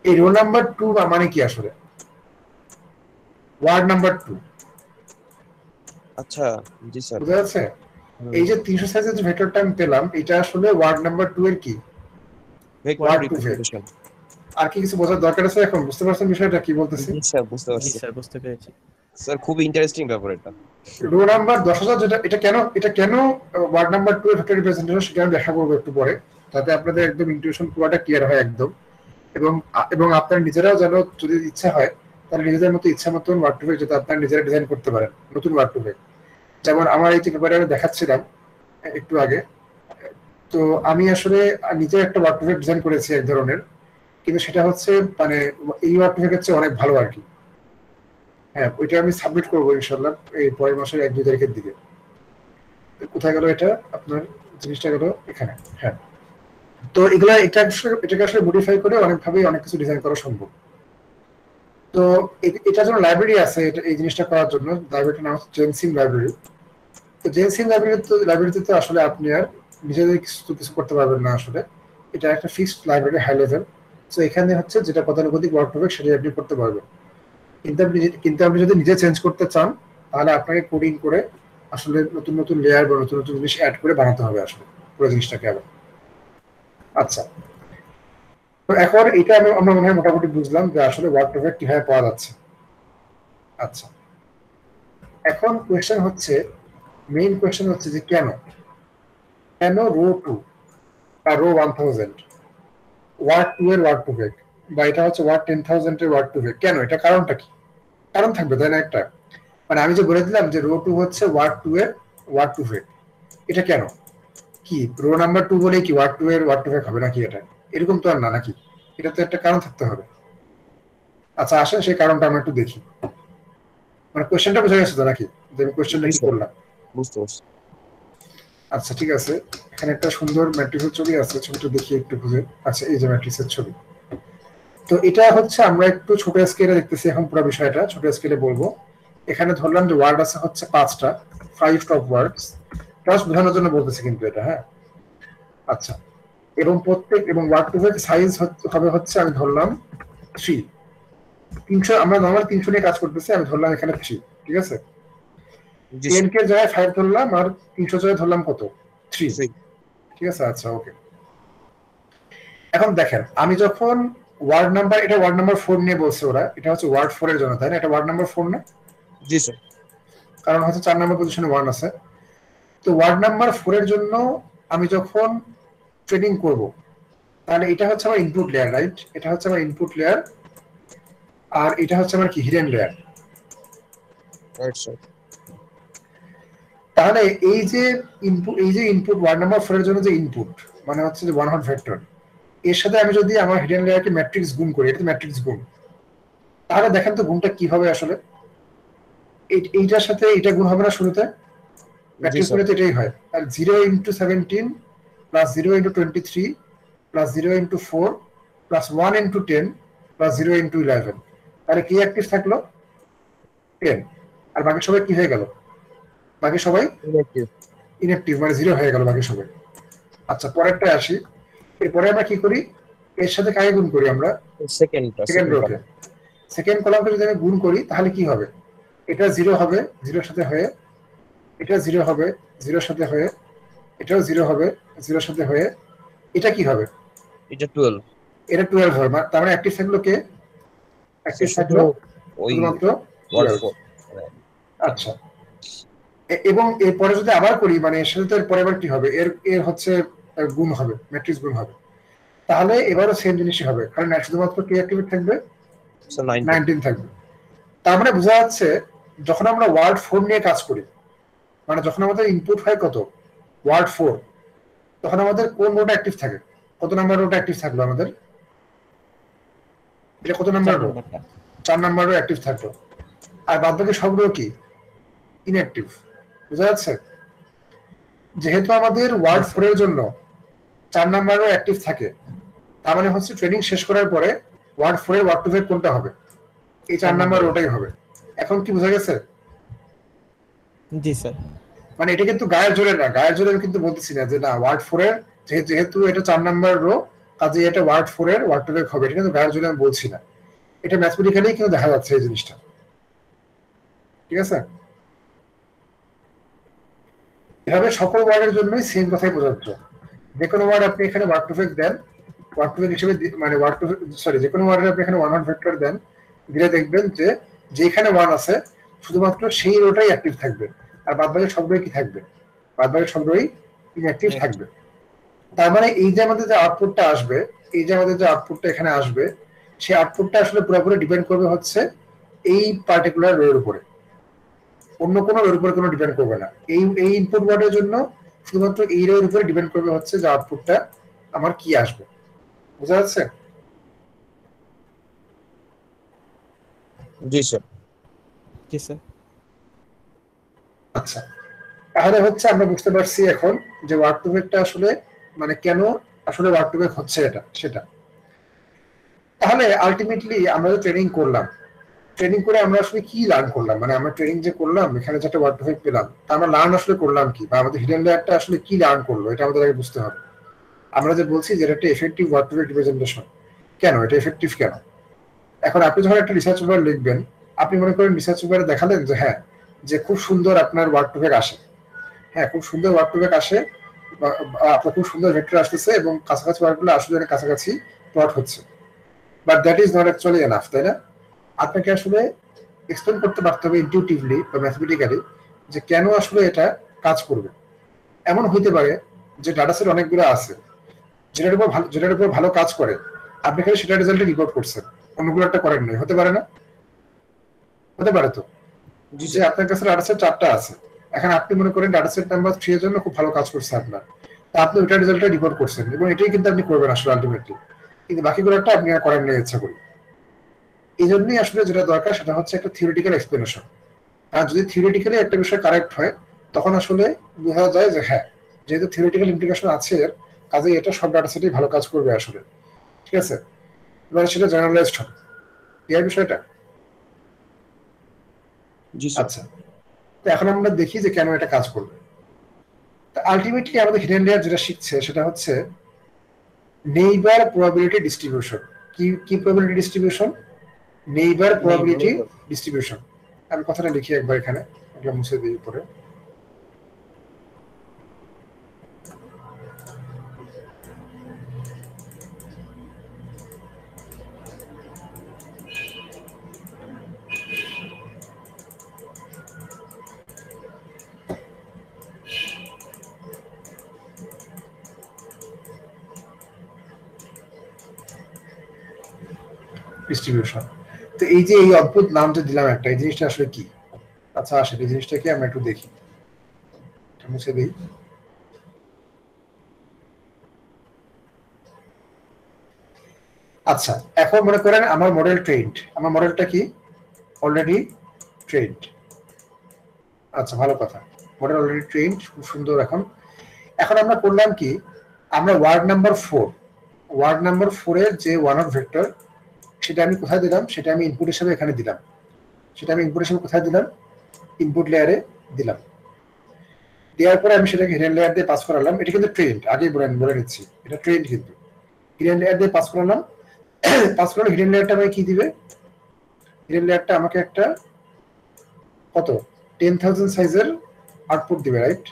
এই রো নাম্বার 2 মানে কি আসলে? ওয়ার্ড নাম্বার 2, আচ্ছা জি স্যার। বুঝা যাচ্ছে? এই যে 300 সাইজের যে ভেক্টরটা আমি পেলাম, এটা আসলে ওয়ার্ড নাম্বার 2 এর কি? Vector representation. আর কি কিছু বোঝার দরকার আছে? এখন বুঝতে পারছেন বিষয়টা কি বলতেছি? জি স্যার বুঝতে জি পারছি স্যার, বুঝতে পেরেছি। স্যার। খুব ইন্টারেস্টিং ব্যাপার এটা। রো নাম্বার 10,000 যেটা, এটা কেন ওয়ার্ড নাম্বার 2 এর ভেক্টর রিপ্রেজেন্টেশন, সেটা আমি দেখা করবো একটু পরে, যাতে আপনাদের একদম ইনটিউশন পুরোটা ক্লিয়ার হয় একদম। এবং আপনারা নিজেরাও যেন যদি ইচ্ছা হয় তাহলে নিজেদের মতো ইচ্ছা মতন ওয়ার্ড টু ভেক যাতে আপনারা নিজেরা ডিজাইন করতে পারেন, নতুন ওয়ার্ড টু ভেক। যেমন আমার এই যে পেপারে আমি দেখাচ্ছিলাম একটু আগে, তো আমি আসলে নিজে একটা ওয়ার্ড টু ভেক ডিজাইন করেছি এক ধরনের, কিন্তু সেটা হচ্ছে মানে এই ওয়ার্ড টু ভেকের চেয়ে অনেক ভালো আর কি। হ্যাঁ, ওইটা আমি সাবমিট করবো ইনশাল্লাহ এই পরের মাসের 1-2 তারিখের দিকে। কোথায় গেল এটা? আপনার জিনিসটা গেল এখানে। হ্যাঁ, তো এটাকে আসলে মডিফাই করে অনেকভাবেই অনেক কিছু ডিজাইন করা সম্ভব। তো এটার জন্য লাইব্রেরি আছে, এই জিনিসটা করার জন্য। লাইব্রেরিটার নাম হচ্ছে জেনসিম লাইব্রেরি। তো জেনসিম লাইব্রেরিতে তো আসলে আপনি আর নিজেদের কিছু করতে পারবেন না আসলে, এটা একটা ফিক্সড লাইব্রেরি, হাই লেভেল। তো এখানে হচ্ছে যেটা গতানুগতিক ওয়ার্ক হবে সেটাই আপনি করতে পারবেন। কিন্তু আপনি যদি নিজে চেঞ্জ করতে চান তাহলে আপনাকে কোডিং করে আসলে নতুন নতুন লেয়ার বা নতুন নতুন জিনিস অ্যাড করে বানাতে হবে আসলে পুরো জিনিসটাকে আবার। আচ্ছা, তো এখন এটা আমরা মনে হয় মোটামুটি বুঝলাম যে আসলে ওয়ার্ড টু ভেক কিভাবে পাওয়া যাচ্ছে। আচ্ছা, এখন কোয়েশ্চেন হচ্ছে, মেইন কোয়েশ্চেন হচ্ছে যে কেন কেন রো 2 বা রো 1000 ওয়ার্ড 2 এর ওয়ার্ড টু ভেক, বা এটা হচ্ছে ওয়ার্ড 10000 এর ওয়ার্ড টু ভেক, কেন? এটা কারণটা কি? কারণ থাকবে তাই না একটা। মানে আমি যে বলে দিলাম যে রো 2 হচ্ছে ওয়ার্ড 2 এর ওয়ার্ড টু ভেক, এটা কেন? কি রো নাম্বার 2 বলেই কি ওয়ার্ড 2 এর ওয়ার্ড টু ভেক হবে নাকি? এটা এরকম তো আর না, নাকি? এটা তো একটা কারণ থাকতে হবে। আচ্ছা আসেন সেই কারণটা আমরা একটু দেখি। মানে কোশ্চেনটা বোঝা গেছে তো নাকি, যে আমি কোশ্চেনটা কি করলাম? বুঝতে পারছি। আচ্ছা ঠিক আছে, এখানে একটা সুন্দর ম্যাট্রিক্সের ছবি আছে, ছবিটা দেখি একটু বুঝে। আচ্ছা এই যে ম্যাট্রিক্সের ছবি, তো এটা হচ্ছে আমরা একটু ছোট স্কেলে দেখতেছি এখন পুরো বিষয়টা ছোট স্কেলে বলবো। এখানে ধরলাম যে ওয়ার্ড আছে হচ্ছে 5টা, 5 টপ ওয়ার্ডস, জাস্ট বোঝানোর জন্য বলতেছি কিন্তু এটা, হ্যাঁ। আচ্ছা, এবং প্রত্যেক এবং ওয়ার্ড টু ভেক সাইজ হবে হচ্ছে আমি ধরলাম 3, 300, আমরা নরমাল 300 নিয়ে কাজ করতেছি, আমি ধরলাম এখানে 3, ঠিক আছে। জি 10 কে জায়গায় 5 ধরলাম, আর 300 জায়গায় ধরলাম কত? 3, স্যার। ঠিক আছে। আচ্ছা ওকে, এখন দেখেন আমি যখন ওয়ার্ড নাম্বার, এটা ওয়ার্ড নাম্বার 4 নিয়ে বলছে ওরা, এটা হচ্ছে ওয়ার্ড 4 এর জন্য, তাই না? এটা ওয়ার্ড নাম্বার 4 না? জি স্যার। কারণ হচ্ছে 4 নাম্বার পজিশনে 1 আছে। তো ওয়ার্ড নাম্বার 4 এর জন্য আমি যখন ট্রেনিং করব, তাহলে এটা হচ্ছে আমার ইনপুট লেয়ার, রাইট? এটা হচ্ছে আমার ইনপুট লেয়ার, আর এটা হচ্ছে আমার কি হিডেন লেয়ার। Right sir. তাহলে এই যে ইনপুট ওয়ার্ড নাম্বার 4 এর জন্য যে ইনপুট, মানে হচ্ছে যে 1 হট ভেক্টর, এর সাথে আমি যদি আমার হিডেন লেয়ারকে ম্যাট্রিক্স গুণ করি, এটা তো ম্যাট্রিক্স গুণ, তাহলে দেখেন তো গুণটা কি হবে আসলে। এইটার সাথে এটা গুণ হবে না শুরুতে? ম্যাট্রিক্স গুণে তো এটাই হয়। আর 0 into 17 plus 0 into 23 plus 0 into 4 plus 1 into 10 plus 0 into 11, তাহলে কি অ্যাক্টিভ থাকলো? 10। আর বাকি সবাই কি হয়ে গেল? বাকি সবাই ইনঅ্যাক্টিভ, মানে 0 হয়ে গেল বাকি সবাই। আচ্ছা পরেরটা আসি, এরপরে আমরা কি করি? এর সাথে কাকে গুণ করি আমরা? সেকেন্ড রোকে। সেকেন্ড কলামকে যদি আমি গুণ করি তাহলে কি হবে? এটা 0 হবে 0-এর সাথে হয়ে, এটা 0 হবে 0-এর সাথে হয়ে, এটাও 0 হবে 0-এর সাথে হয়ে, এটা কি হবে? এটা 12। এটা 12 হবে। তার মানে অ্যাক্টিভ থাকলো কে? অ্যাক্টিভ থাকলো ওই শুধুমাত্র ওয়ার্ড 12। 4। আচ্ছা, এবং এরপরে যদি আবার করি, মানে এর সাথে তো এর পরে আবার কি হবে? এর এর হচ্ছে গুণ হবে, ম্যাট্রিক্স গুণ হবে, তাহলে এবারও সেম জিনিসই হবে, কারণ শুধুমাত্র কে অ্যাক্টিভ থাকবে? স্যার 19 থাকবে। তার মানে বোঝা যাচ্ছে যখন আমরা ওয়ার্ড 4 নিয়ে কাজ করি, মানে যখন আমাদের ইনপুট হয় কত? ওয়ার্ড 4, তখন আমাদের কোন রোটা অ্যাক্টিভ থাকে? কত নাম্বার রোটা অ্যাক্টিভ থাকলো আমাদের? এটা কত number rho? 4 number rho active থাকলো, আর বাদ বাকি সব রো কি? ইনঅ্যাক্টিভ। বোঝা যাচ্ছে? যেহেতু আমাদের ওয়ার্ড 4 এর জন্য 4 নাম্বার রো অ্যাক্টিভ থাকে, তার মানে হচ্ছে ট্রেনিং শেষ করার পরে ওয়ার্ড 4 এর ওয়ার্ড টু ভেক কোনটা হবে? এই 4 নাম্বার রোটাই হবে। এখন কি বোঝা গেছে? জি স্যার। মানে এটা কিন্তু গায়ের জোরে না, গায়ের জোরে আমি কিন্তু বলতেছি না যে না ওয়ার্ড 4 এর, যেহেতু এটা 4 নাম্বার রো, কাজে এটা ওয়ার্ড 4 এর ওয়ার্ড টু ভেক হবে, এটা কিন্তু গায়ের জোরে আমি বলছি না, এটা ম্যাথমেটিক্যালি কিন্তু দেখা যাচ্ছে এই জিনিসটা, ঠিক আছে? এভাবে সকল ওয়ার্ডের জন্যই সেম কথাই প্রযোজ্য। যে কোনো ওয়ার্ড আপনি এখানে word to ভেক then, word to ভেক হিসেবে মানে ওয়ার্ড টু সরি যে কোনো ওয়ার্ডের আপনি এখানে 1 হট ভেক্টর দেন, দিলে দেখবেন যে যেখানে 1 আছে শুধুমাত্র সেই রোটাই অ্যাক্টিভ থাকবে, আর বাদ বাকি সবগুলোই কি থাকবে? বাদ বাকি সবগুলোই ইনঅ্যাক্টিভ থাকবে। তার মানে এই যে আমাদের যে আউটপুটটা আসবে, এই যে আমাদের যে আউটপুটটা এখানে আসবে, সেই আউটপুটটা আসলে পুরোপুরি ডিপেন্ড করবে হচ্ছে এই পার্টিকুলার রোর উপরে, অন্য কোনো রোর উপরে কোনো ডিপেন্ড করবে না। এই ইনপুট ওয়ার্ডের জন্য শুধুমাত্র এই রোর উপরে ডিপেন্ড করবে হচ্ছে যে আউটপুটটা আমার কি আসবে। বুঝা যাচ্ছে? জি স্যার। জি স্যার। আচ্ছা, তাহলে হচ্ছে আমরা বুঝতে পারছি এখন যে ওয়ার্ড টু ভেকটা আসলে মানে কেন আসলে ওয়ার্ড টু ভেক হচ্ছে এটা সেটা। তাহলে আলটিমেটলি আমরা যে ট্রেনিং করলাম, ট্রেনিং করে আমরা আসলে কি লার্ন করলাম? মানে আমরা ট্রেনিং যে করলাম, এখানে যেটা ওয়ার্ড টু ভেক পেলাম, তা আমরা লার্ন আসলে করলাম কি, বা আমাদের হিডেন লেয়ারটা আসলে কি লার্ন করলো, এটা আমাদের আগে বুঝতে হবে। আমরা যে বলছি যে এটা একটা এফেক্টিভ ওয়ার্ড টু ভেক রিপ্রেজেন্টেশন, কেন এটা এফেক্টিভ কেন? এখন আপনি যখন একটা রিসার্চ পেপার লিখবেন, আপনি মনে করেন রিসার্চ পেপারে দেখালেন যে হ্যাঁ, যে খুব সুন্দর আপনার ওয়ার্ড টু ভেক আসে, হ্যাঁ খুব সুন্দর ওয়ার্ড টু ভেক আসে, আপনার খুব সুন্দর ভেক্টর আসতেছে এবং কাছাকাছি ওয়ার্ডগুলো আসলে কাছাকাছি প্লট হচ্ছে, but that is not actually enough, তাই না? আপনাকে আসলে এক্সপ্লেন করতে পারতে হবে ইনটিউটিভলি বা ম্যাথমেটিক্যালি যে কেন আসলে এটা কাজ করবে। এমন হইতে পারে যে ডাটা সেট অনেকগুলো আছে যেটার উপর ভালো কাজ করে, আপনি খালি সেটা রেজাল্টে রিপোর্ট করছেন, অন্যগুলো একটা করেন নাই, হতে পারে না? হতে পারে তো। জি যে স্যার। আপনার কাছে ডাটা সেট 4টা আছে, এখন আপনি মনে করেন ডাটা সেট নাম্বার 3 এর জন্য খুব ভালো কাজ করছে আপনার, তা আপনি ওইটা রেজাল্টটা রিপোর্ট করছেন, এবং এটাই কিন্তু আপনি করবেন আসলে আলটিমেটলি, কিন্তু বাকিগুলোটা আপনি আর করেন না ইচ্ছা করি। এই জন্যই আসলে যেটা দরকার সেটা হচ্ছে একটা থিওরিটিক্যাল এক্সপ্লেনেশন। আর যদি থিওরিটিক্যালি একটা বিষয় কারেক্ট হয়, তখন আসলে বোঝা যায় যে হ্যাঁ, যেহেতু থিওরিটিক্যাল ইমপ্লিকেশন আছে এর, কাজে এটা সব ডাটা সেটই ভালো কাজ করবে আসলে। ঠিক আছে, এবার সেটা জেনারেলাইজড হবে এই বিষয়টা। জি স্যার। আচ্ছা, তো এখন আমরা দেখি যে কেন এটা কাজ করবে। আলটিমেটলি আমাদের হিডেন লেয়ার যেটা শিখছে সেটা হচ্ছে নেইবার প্রবাবিলিটি ডিস্ট্রিবিউশন। কি probability distribution? Neighbour probability neighbor। Distribution. আমি কথাটা লিখি একবার এখানে, এটা মুছে দিই পরে। ডিস্ট্রিবিউশন। তো এই যে এই অদ্ভুত নাম যে দিলাম একটা, এই জিনিসটা আসলে কি? আচ্ছা আসলে এই জিনিসটাকে আমরা একটু দেখি, এটা মুছে দিই। আচ্ছা, এখন মনে করেন আমার মডেল ট্রেন্ড, আমার মডেলটা কি অলরেডি ট্রেন্ড। আচ্ছা ভালো কথা, মডেল অলরেডি ট্রেন্ড, খুব সুন্দর। এখন এখন আমরা করলাম কি, আমরা ওয়ার্ড নাম্বার 4 এর যে ওয়ান অফ ভেক্টর, সেটা আমি কোথায় দিলাম, সেটা আমি ইনপুট হিসেবে এখানে দিলাম। সেটা আমি ইনপুট হিসেবে কোথায় দিলাম, ইনপুট লেয়ারে দিলাম। দেওয়ার পরে আমি সেটাকে হিডেন লেয়ার দিয়ে পাস করালাম। এটা কিন্তু ট্রেন্ড, আগেই বলে নিচ্ছি, এটা ট্রেন্ড কিন্তু। হিডেন লেয়ার দিয়ে পাস করালাম, পাস করালে হিডেন লেয়ারটা আমাকে কি দিবে? হিডেন লেয়ারটা আমাকে একটা কত 10,000 সাইজের আউটপুট দিবে, রাইট?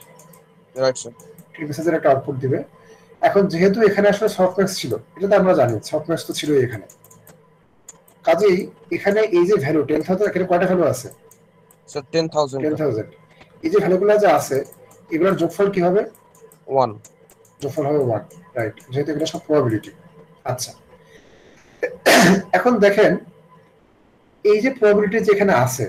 Right sir. 10 সাইজের একটা আউটপুট দিবে। এখন যেহেতু এখানে আসলে সফটম্যাক্স ছিল, এটা তো আমরা জানি সফটম্যাক্স তো ছিলই এখানে, কাজেই এখানে এই যে ভ্যালু 10,000, এখানে কয়টা ভ্যালু আছে? স্যার 10,000 10,000। এই যে ভ্যালুগুলো যা আছে, এগুলোর যোগফল কি হবে? 1। যোগফল হবে 1, রাইট, যেহেতু এগুলো সব প্রবাবিলিটি। আচ্ছা, এখন দেখেন এই যে প্রবাবিলিটি যেখানে আছে,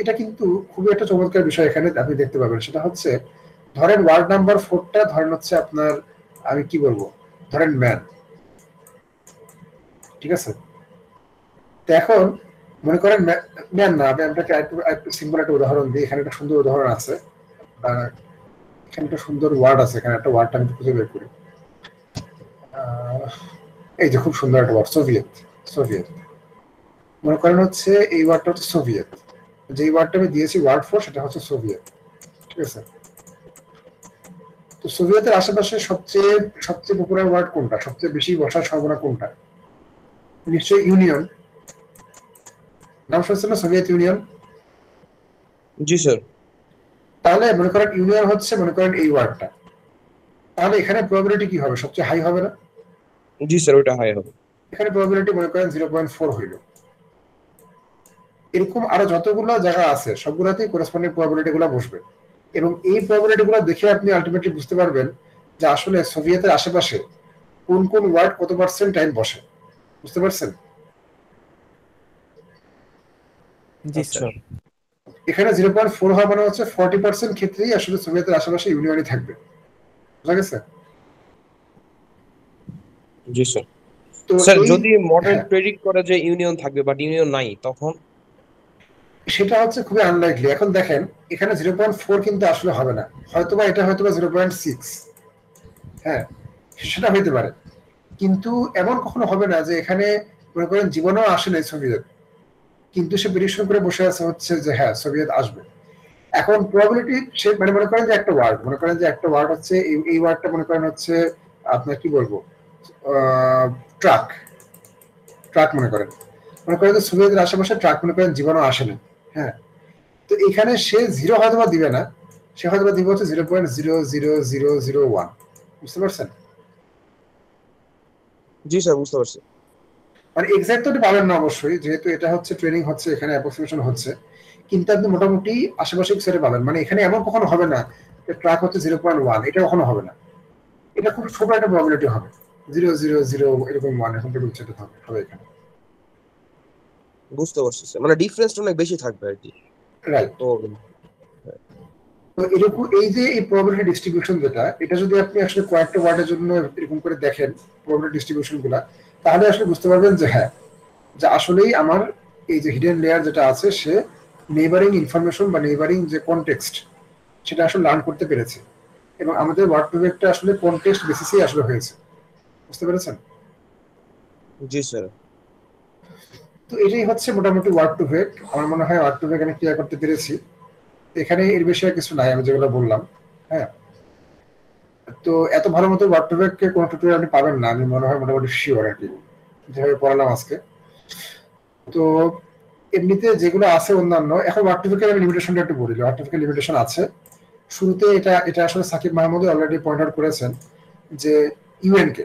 এটা কিন্তু খুবই একটা চমৎকার বিষয় এখানে আপনি দেখতে পাবেন। সেটা হচ্ছে ধরেন ওয়ার্ড নাম্বার 4টা ধরেন হচ্ছে আপনার, আমি কি বলবো, ধরেন ম্যান, ঠিক আছে? তো এখন মনে করেন ম্যান না, আমি আপনাকে একটু সিম্পল একটা উদাহরণ দিই। এখানে একটা সুন্দর উদাহরণ আছে, এখানে একটা সুন্দর ওয়ার্ড আছে, এখানে একটা ওয়ার্ডটা আমি খুঁজে বের করি। এই যে খুব সুন্দর একটা ওয়ার্ড, সোভিয়েত। সোভিয়েত মনে করেন হচ্ছে এই ওয়ার্ডটা হচ্ছে সোভিয়েত, যে ওয়ার্ডটা আমি দিয়েছি ওয়ার্ড 4, সেটা হচ্ছে সোভিয়েত, ঠিক আছে? তো সোভিয়েতের আশেপাশে সবচেয়ে পপুলার ওয়ার্ড কোনটা, সবচেয়ে বেশি বসার সম্ভাবনা কোনটা? নিশ্চয়ই ইউনিয়ন। নাম শুনছেন না, সোভিয়েত ইউনিয়ন? জি স্যার। তাহলে মনে করেন ইউনিয়ন হচ্ছে মনে করেন এই ওয়ার্ডটা, তাহলে এখানে প্রবাবিলিটি কি হবে? সবচেয়ে হাই হবে না? জি স্যার, ওটা হাই হবে। এখানে প্রবাবিলিটি মনে করেন 0.4 হইল। এরকম আরো যতগুলো জায়গা আছে সবগুলোতেই করেসপন্ডিং প্রবাবিলিটি গুলো বসবে, এবং এই প্রবাবিলিটি গুলো দেখে আপনি আলটিমেটলি বুঝতে পারবেন যে আসলে সোভিয়েতের আশেপাশে কোন কোন ওয়ার্ড কত পার্সেন্ট টাইম বসে। বুঝতে পারছেন? জি স্যার। এখানে 0.4 হওয়া মানে হচ্ছে 40% ক্ষেত্রেই আসলে সোভিয়েতের আশেপাশে ইউনিয়নই থাকবে। বুঝা গেছে? জি স্যার। তো স্যার এই যদি মডেল হ্যাঁ, প্রেডিক্ট করে যে ইউনিয়ন থাকবে বাট ইউনিয়ন নাই, তখন? সেটা হচ্ছে খুবই আনলাইকলি। এখন দেখেন এখানে 0.4 কিন্তু আসলে হবে না, হয়তোবা এটা হয়তোবা 0.6, হ্যাঁ সেটা হইতে পারে, কিন্তু এমন কখনো হবে না যে এখানে মনে করেন জীবনেও আসে নাই সোভিয়েত, কিন্তু সে প্রেডিকশন করে বসে আছে হচ্ছে যে হ্যাঁ সোভিয়েত আসবে। এখন প্রবাবিলিটি সে মানে মনে করেন যে একটা ওয়ার্ড, মনে করেন যে একটা ওয়ার্ড হচ্ছে এই ওয়ার্ডটা মনে করেন হচ্ছে আপনার কি বলবো, ট্রাক। ট্রাক মনে করেন যে সোভিয়েতের আশেপাশে ট্রাক মনে করেন জীবনও আসে না, হ্যাঁ। তো এখানে সে 0 হয়তোবা দিবে না, সে হয়তোবা দিবে হচ্ছে 0.00001। বুঝতে পারছেন? জি স্যার, বুঝতে পারছি। মানে এক্সাক্ট তো পাবেন না অবশ্যই, যেহেতু এটা হচ্ছে ট্রেনিং হচ্ছে, এখানে অ্যাপ্রক্সিমেশন হচ্ছে, কিন্তু আপনি মোটামুটি আশেপাশে কিছু পাবেন। মানে এখানে এমন কখনো হবে না ট্রাক হচ্ছে 0.1, এটা কখনো হবে না। এটা খুব ছোট একটা প্রবাবিলিটি হবে, 0.000 এরকম 1 এরকম থেকে উচ্চতা হবে এখানে। বুঝতে পারছি স্যার, মানে ডিফারেন্সটা অনেক বেশি থাকবে আর কি। রাইট। তো তো এরকম এই যে এই প্রবাবিলিটি ডিস্ট্রিবিউশন যেটা, এটা যদি আপনি আসলে কয়েকটা ওয়ার্ডের জন্য এরকম করে দেখেন প্রবাবিলিটি ডিস্ট্রিবিউশন গুলা, তাহলে আসলে বুঝতে পারবেন যে হ্যাঁ, যে আসলেই আমার এই যে হিডেন লেয়ার যেটা আছে সে নেইবারিং ইনফরমেশন বা নেইবারিং যে কনটেক্সট সেটা আসলে লার্ন করতে পেরেছে, এবং আমাদের ওয়ার্ড প্রজেক্টটা আসলে কনটেক্সট বেসিসেই আসলে হয়েছে। বুঝতে পেরেছেন? জি স্যার। তো এটাই হচ্ছে মোটামুটি ওয়ার্ড টু ভেক। আমার মনে হয় ওয়ার্ড টু ভেক আমি ক্লিয়ার করতে পেরেছি। এখানে এর বিষয়ে কিছু নাই, আমি যেগুলো বললাম। হ্যাঁ, তো এত ভালো মতো ওয়ার্ড টু ভেক কোনো টিউটোরিয়াল আপনি পাবেন না, আমি মনে হয় মোটামুটি শিওর আর কি, যেভাবে পড়ালাম আজকে। তো এমনিতে যেগুলো আছে অন্যান্য, এখন ওয়ার্ড টু ভেকের আমি লিমিটেশনটা একটু বলি। ওয়ার্ড টু ভেকের লিমিটেশন আছে শুরুতে, এটা আসলে Sakib Mahmud already point out করেছেন যে UNK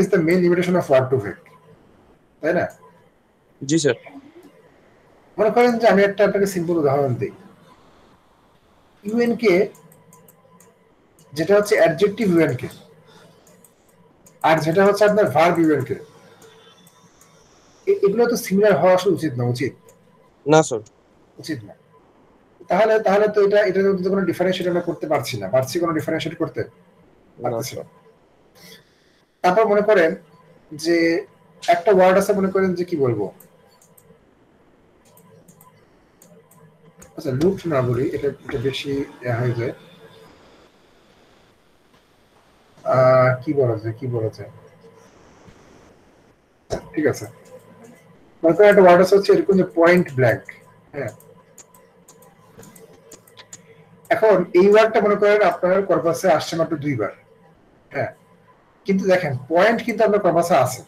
is the main limitation of word to vec, তাই না? জি স্যার। মনে করেন যে আমি একটা আপনাকে সিম্পল উদাহরণ দিই। ইউএনকে যেটা হচ্ছে অ্যাডজেক্টিভ ইউএনকে, আর যেটা হচ্ছে আপনার ভার্ব ইউএনকে, এগুলো তো সিমিলার হওয়া আসলে উচিত না। না স্যার। উচিত না। তাহলে তাহলে তো এটা তো কোনো ডিফারেন্সিয়েট আমরা করতে পারছি না। কোনো ডিফারেন্সিয়েট করতে পারতেছি না। তারপর মনে করেন যে একটা ওয়ার্ড আছে, মনে করেন যে কি বলবো, আচ্ছা লুপ না বলি, এটা বেশি হয়ে যায়। কি বলা যায়, ঠিক আছে। মনে করেন একটা ওয়ার্ড আছে হচ্ছে এরকম যে পয়েন্ট ব্ল্যাঙ্ক। হ্যাঁ, এখন এই ওয়ার্ডটা মনে করেন আপনার কর্পাসে আসছে মাত্র 2 বার। হ্যাঁ, কিন্তু দেখেন পয়েন্ট কিন্তু আপনার কর্পাসে আছে,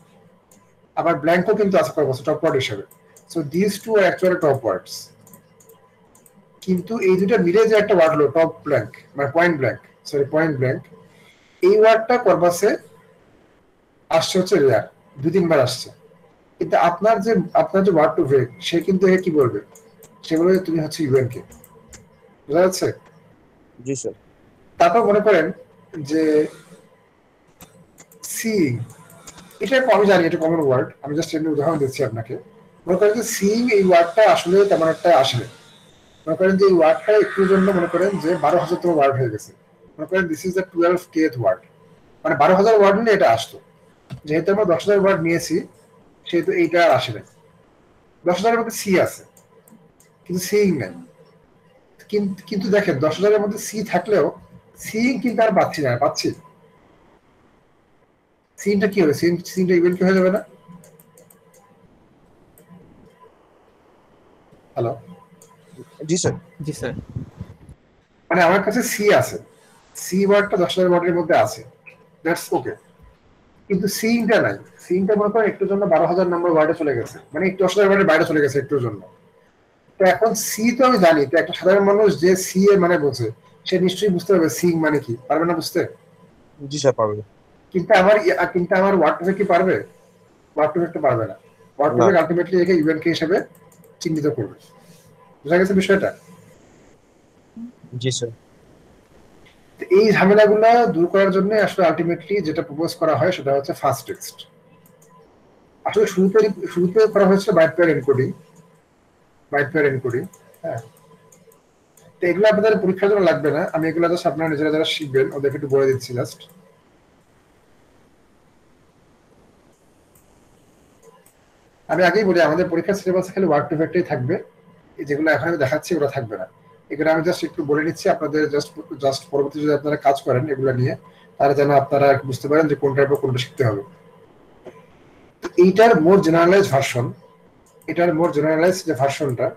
আবার ব্ল্যাঙ্কও কিন্তু আছে কর্পাসে টপ ওয়ার্ড হিসেবে। So this two are actually top words. কিন্তু এই দুটো মিলে যে একটা ওয়ার্ড হলো টপ ব্ল্যাঙ্ক, মানে পয়েন্ট ব্ল্যাঙ্ক, এই ওয়ার্ডটা কর্পাসে আসছে হচ্ছে রেয়ার, 2-3 বার আসছে। কিন্তু আপনার যে ওয়ার্ড টু ভেক, সে কিন্তু কি বলবে, সে বলবে তুমি হচ্ছে ইউএনকে। বুঝা যাচ্ছে? জি স্যার। তারপর মনে করেন যে সিইং, এটা আমি জানি এটা কমন ওয়ার্ড, আমি জাস্ট এমনি উদাহরণ দিচ্ছি আপনাকে। মনে করেন যে সিইং এই ওয়ার্ডটা আসলে তেমন একটা আসে। মনে করেন যে এই ওয়ার্ডটা একটুর জন্য মনে করেন যে 12,000তম ওয়ার্ড হয়ে গেছে। মনে করেন this is the 12th word, মানে 12,000 ওয়ার্ড নিলে এটা আসতো। যেহেতু আমরা 10,000 ওয়ার্ড নিয়েছি, সেহেতু এইটা আর আসে না। 10,000-এর মধ্যে সি আছে কিন্তু সিইং নাই। কিন্তু দেখেন 10,000-এর মধ্যে সি থাকলেও সিইং কিন্তু আর পাচ্ছি। সিনটা কি হবে? সিনটা ইভেন্ট কি হয়ে যাবে না? হ্যালো, জি স্যার। জি স্যার। মানে আমার কাছে সি আছে, সি ওয়ার্ডটা 10,000 ওয়ার্ডের মধ্যে আছে, দ্যাটস ওকে। কিন্তু সিইংটা নাই। সিইংটা মনে করেন একটুর জন্য 12,000 নম্বর ওয়ার্ডে চলে গেছে, মানে একটু 10,000 ওয়ার্ডের বাইরে চলে গেছে একটুর জন্য। তো এখন সি তো আমি জানি, তো একটা সাধারণ মানুষ যে সি এর মানে বোঝে, সে নিশ্চয়ই বুঝতে পারবে সিইং মানে কি, পারবে না বুঝতে? জি স্যার পারবে। কিন্তু আমার ওয়ার্ড টু কি পারবে? ওয়ার্ড টু তো পারবে না। ওয়ার্ড টু আলটিমেটলি একে ইভেন্টকে হিসেবে চিহ্নিত করবে। বুঝা গেছে বিষয়টা? জি স্যার। এই ঝামেলাগুলো দূর করার জন্য আসলে আলটিমেটলি যেটা প্রপোজ করা হয় সেটা হচ্ছে ফাস্ট টেক্সট। আসলে শুরুতে করা হয়েছিল বাইট পেয়ার এনকোডিং। হ্যাঁ, তো এগুলো আপনাদের পরীক্ষার জন্য লাগবে না, আমি এগুলো জাস্ট আপনারা নিজেরা যারা শিখবেন ওদেরকে একটু বলে দিচ্ছি জাস্ট। আমি আগেই বলি আমাদের পরীক্ষার সিলেবাসে খালি ওয়ার্ড টু ভেক্টরই থাকবে, যেগুলো এখন আমি দেখাচ্ছি ওগুলো থাকবে না। এগুলো আমি জাস্ট একটু বলে নিচ্ছি আপনাদের, জাস্ট পরবর্তী যদি আপনারা কাজ করেন এগুলো নিয়ে, তাহলে যেন আপনারা বুঝতে পারেন যে কোনটার পর কোনটা শিখতে হবে। এইটার মোর জেনারেলাইজ যে ভার্সনটা,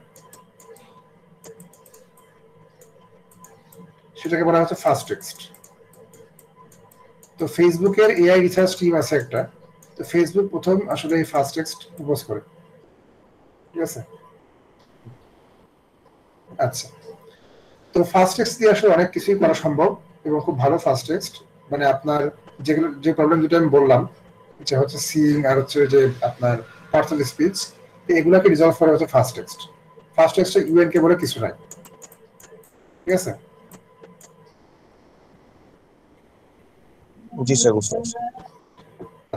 সেটাকে বলা হচ্ছে ফাস্ট টেক্সট। তো ফেসবুকের এআই রিসার্চ টিম আছে একটা, তো ফেসবুক প্রথম আসলে এই ফাস্ট টেক্সট প্রপোজ করে। ঠিক আছে? আচ্ছা, তো ফাস্ট টেক্সট দিয়ে আসলে অনেক কিছুই করা সম্ভব এবং খুব ভালো ফাস্ট টেক্সট। মানে আপনার যে প্রবলেম দুটো আমি বললাম, যে হচ্ছে সিইং আর হচ্ছে যে আপনার পার্সোনাল স্পিচ, এগুলাকে রিজলভ করা হচ্ছে ফাস্ট টেক্সটে ইউএনকে বলে কিছু নাই। ঠিক আছে? জি স্যার, বুঝতে পারছি।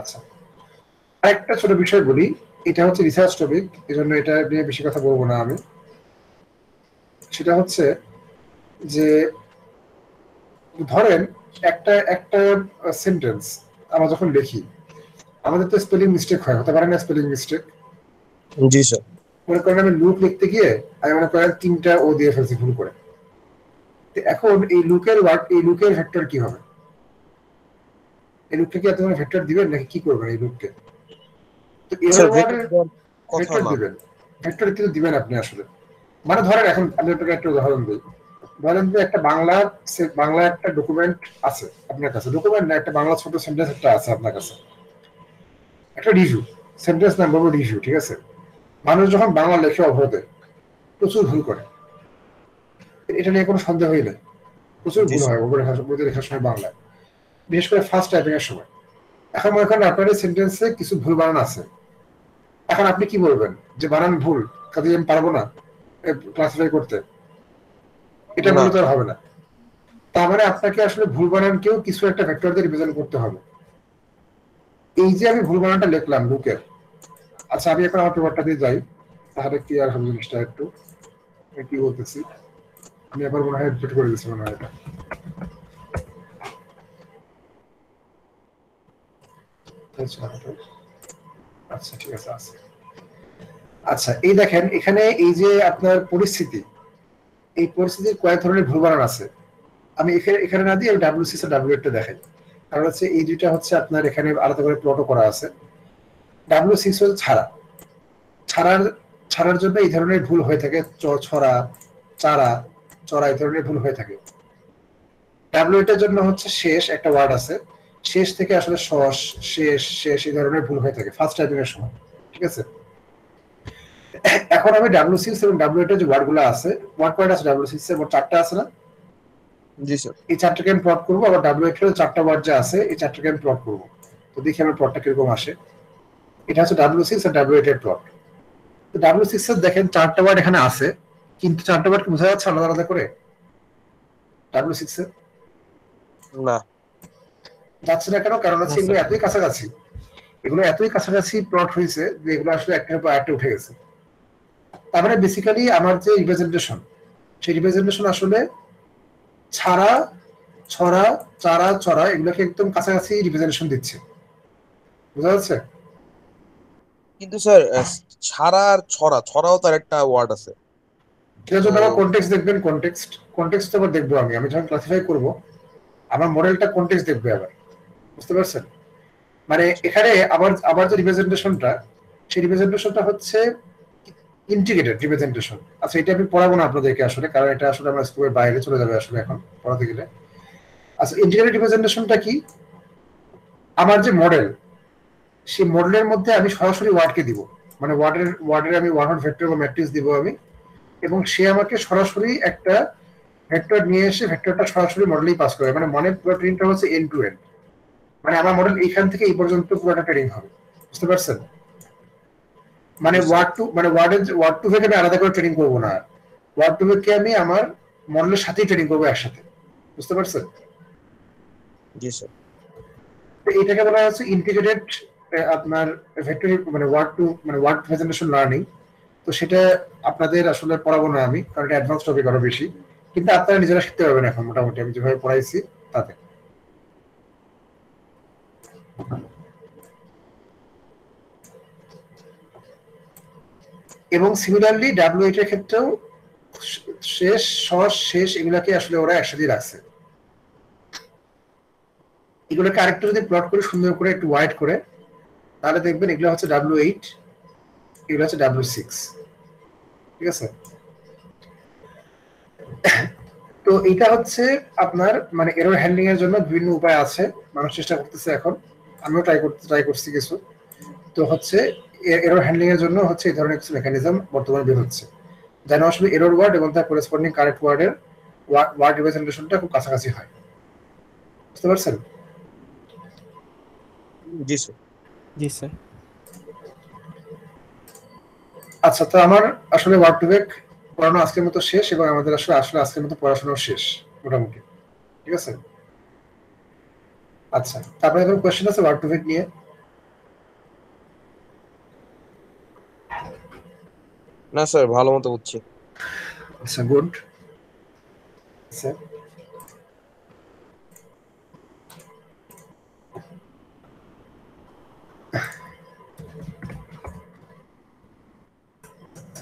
আচ্ছা, আরেকটা ছোট বিষয় বলি, এটা হচ্ছে রিসার্চ টপিক, এই জন্য এটা নিয়ে বেশি কথা বলবো না আমি। সেটা হচ্ছে যে ধরেন একটা একটা সেন্টেন্স আমরা যখন লিখি, আমাদের তো স্পেলিং মিস্টেক হয়, হতে পারে না স্পেলিং মিস্টেক? জি স্যার। মনে করেন আমি লুক লিখতে গিয়ে আমি মনে করেন 3টা ও দিয়ে ফেলছি ভুল করে। তো এখন এই লুকের ভেক্টর কি হবে? এই লুককে কি আপনি ভেক্টর দিবেন নাকি কি করবেন এই লুককে? তো স্যার এরর ভেক্টর ওয়ার্ডের দেওয়ার কথা ভেক্টর না। দিবেন, ভেক্টর কিন্তু দিবেন আপনি আসলে। মানে ধরেন এখন আমি আপনাকে একটা উদাহরণ দিই। ধরেন যে একটা বাংলা একটা ডকুমেন্ট আছে আপনার কাছে, ডকুমেন্ট না, একটা বাংলা ছোট সেন্টেন্স একটা আছে আপনার কাছে, একটা রিভিউ সেন্টেন্স নাম বলবো রিভিউ, ঠিক আছে? মানুষ যখন বাংলা লেখে অবরোধে প্রচুর ভুল করে, এটা নিয়ে কোনো সন্দেহই নেই, প্রচুর জি ভুল স্যার। হয় ওপরে লেখার সময় বাংলায়, বিশেষ করে ফার্স্ট টাইপিং এর সময়। এখন মনে করেন আপনার সেন্টেন্সে কিছু ভুল বানান আছে, এখন আপনি কি বলবেন যে বানান ভুল, কাজে আমি পারবো না ক্লাসিফাই করতে? এটা না। বললে তো আর হবে না। তার মানে আপনাকে আসলে ভুল বানানকেও কিছু একটা ভেক্টর দিয়ে রিপ্রেজেন্ট করতে হবে। এই যে আমি ভুল বানানটা লিখলাম লুকের, আচ্ছা আমি এখন আমার পেপারটা দিয়ে যাই, তাহলে ক্লিয়ার হবে জিনিসটা একটু। আমি কি বলতেছি, আমি আবার মনে হয় রিপিট করে দিচ্ছি মনে হয় এটা। আচ্ছা ঠিক আছে আছে। আচ্ছা এই দেখেন এখানে এই যে আপনার পরিস্থিতি, এই পরিস্থিতির কয়েক ধরনের ভুল বানান আছে। আমি এখানে না দিয়ে আমি ডাব্লিউ6 আর ডাব্লিউ8 টা দেখাই, কারণ হচ্ছে এই দুইটা হচ্ছে আপনার এখানে আলাদা করে প্লটও করা আছে। ডাব্লিউ6 হচ্ছে ছাড়ার ছাড়ার জন্য এই ধরনের ভুল হয়ে থাকে, ছড়া, চারা, চড়া, এই ধরনের ভুল হয়ে থাকে। ডাব্লিউ8 এর জন্য হচ্ছে শেষ একটা ওয়ার্ড আছে, শেষ থেকে আসলে শেষ শেষ এই ধরনের ভুল হয়ে থাকে ফার্স্ট টাইপিং এর সময়, ঠিক আছে? এখন আমি ডাব্লিউ6 এবং ডাব্লিউ8 এর যে ওয়ার্ড গুলো আছে, ওয়ার্ড পয়েন্ট আছে ডাব্লিউ6 এর মোট 4টা আছে না? জি স্যার। এই 4টাকে আমি প্লট করবো, আবার ডাব্লিউ8 এর 4টা ওয়ার্ড যে আছে এই 4টাকে আমি প্লট করবো। তো দেখি আমার প্লটটা কিরকম আসে। এটা হচ্ছে ডাব্লিউ6 আর ডাব্লিউ8 এর প্লট। তো ডাব্লিউ6 এর দেখেন 4টা ওয়ার্ড এখানে আছে, কিন্তু 4টা ওয়ার্ড কি বোঝা যাচ্ছে আলাদা আলাদা করে? ডাব্লিউ6 এর না। যাচ্ছে না কেন? কারণ না হচ্ছে এগুলো স্যার। এতই কাছাকাছি, এগুলো এতই কাছাকাছি প্লট হয়েছে যে এগুলো আসলে একটার পর একটা উঠে গেছে। তার মানে বেসিক্যালি আমার যে রিপ্রেজেন্টেশন, সেই রিপ্রেজেন্টেশন আসলে ছাড়া, ছড়া, চারা, চড়া এগুলোকে একদম কাছাকাছি রিপ্রেজেন্টেশন দিচ্ছে। বুঝা যাচ্ছে? কিন্তু স্যার ছাড়া আর ছড়া, ছড়াও তার একটা ওয়ার্ড আছে। সেটার তো জন্য আবার কনটেক্সট দেখবেন, কনটেক্সট আবার দেখবো আমি যখন ক্লাসিফাই করব আমার মডেলটা কনটেক্সট দেখবে আবার, বুঝতে পারছেন? মানে এখানে আবার আবার যে রিপ্রেজেন্টেশনটা, সেই রিপ্রেজেন্টেশনটা হচ্ছে ইন্টিগ্রেটেড রিপ্রেজেন্টেশন। আচ্ছা এটা আমি পড়াবো না আপনাদেরকে আসলে, কারণ এটা আসলে আমার স্কুলের বাইরে চলে যাবে আসলে এখন পড়াতে গেলে। আচ্ছা ইন্টিগ্রেটেড রিপ্রেজেন্টেশনটা কি? আমার যে মডেল, সেই মডেলের মধ্যে আমি সরাসরি ওয়ার্ডকে দিব, মানে ওয়ার্ডের আমি ওয়ার্ড ভেক্টর বা ম্যাট্রিক্স দিব আমি, এবং সে আমাকে সরাসরি একটা ভেক্টর নিয়ে এসে ভেক্টরটা সরাসরি মডেলেই পাস করে। মানে পুরো ট্রেনিংটা হচ্ছে এন্ড টু এন্ড, মানে আমার মডেল এইখান থেকে এই পর্যন্ত পুরোটা ট্রেনিং হবে, বুঝতে পারছেন? মানে ওয়ার্ড টু ভেকে আমি আলাদা করে ট্রেনিং করবো না, ওয়ার্ড টু ভেকে আমি আমার মডেলের সাথেই ট্রেনিং করবো একসাথে, বুঝতে পারছেন? জি স্যার। তো এটাকে বলা হচ্ছে ইন্টিগ্রেটেড আপনার ভেক্টর, মানে ওয়ার্ড প্রেজেন্টেশন লার্নিং। তো সেটা আপনাদের আসলে পড়াবো না আমি, কারণ এটা অ্যাডভান্স টপিক আরো বেশি, কিন্তু আপনারা নিজেরা শিখতে পারবেন এখন মোটামুটি আমি যেভাবে পড়াইছি তাতে। এবং সিমিলারলি ডাব্লিউ8 এর ক্ষেত্রেও শেষ, শেষ এগুলাকে আসলে ওরা একসাথে রাখছে। এগুলোকে আরেকটু যদি প্লট করে সুন্দর করে একটু ওয়াইড করে, তাহলে দেখবেন এগুলো হচ্ছে ডাব্লিউ8, এগুলো হচ্ছে ডাব্লিউ6, ঠিক আছে? তো এটা হচ্ছে আপনার মানে এরর হ্যান্ডলিং এর জন্য বিভিন্ন উপায় আছে, মানুষ চেষ্টা করতেছে এখন, আমিও ট্রাই করছি কিছু। তো হচ্ছে এরর হ্যান্ডলিং এর জন্য হচ্ছে এই ধরনের কিছু মেকানিজম বর্তমানে বের হচ্ছে, যেন আসলে এরর ওয়ার্ড এবং তার করেসপন্ডিং কারেক্ট ওয়ার্ডের ওয়ার্ড রিপ্রেজেন্টেশনটা খুব কাছাকাছি হয়, বুঝতে পারছেন? জি স্যার। জি স্যার। আচ্ছা তো আমার আসলে ওয়ার্ড টু ভেক পড়ানো আজকের মতো শেষ, এবং আমাদের আসলে আসলে আজকের মতো পড়াশোনাও শেষ মোটামুটি। ঠিক আছে, আচ্ছা তারপরে কোনো কোয়েশ্চেন আছে ওয়ার্ড টপিক নিয়ে? না স্যার, ভালো মতো বুঝছি। আচ্ছা গুড। আচ্ছা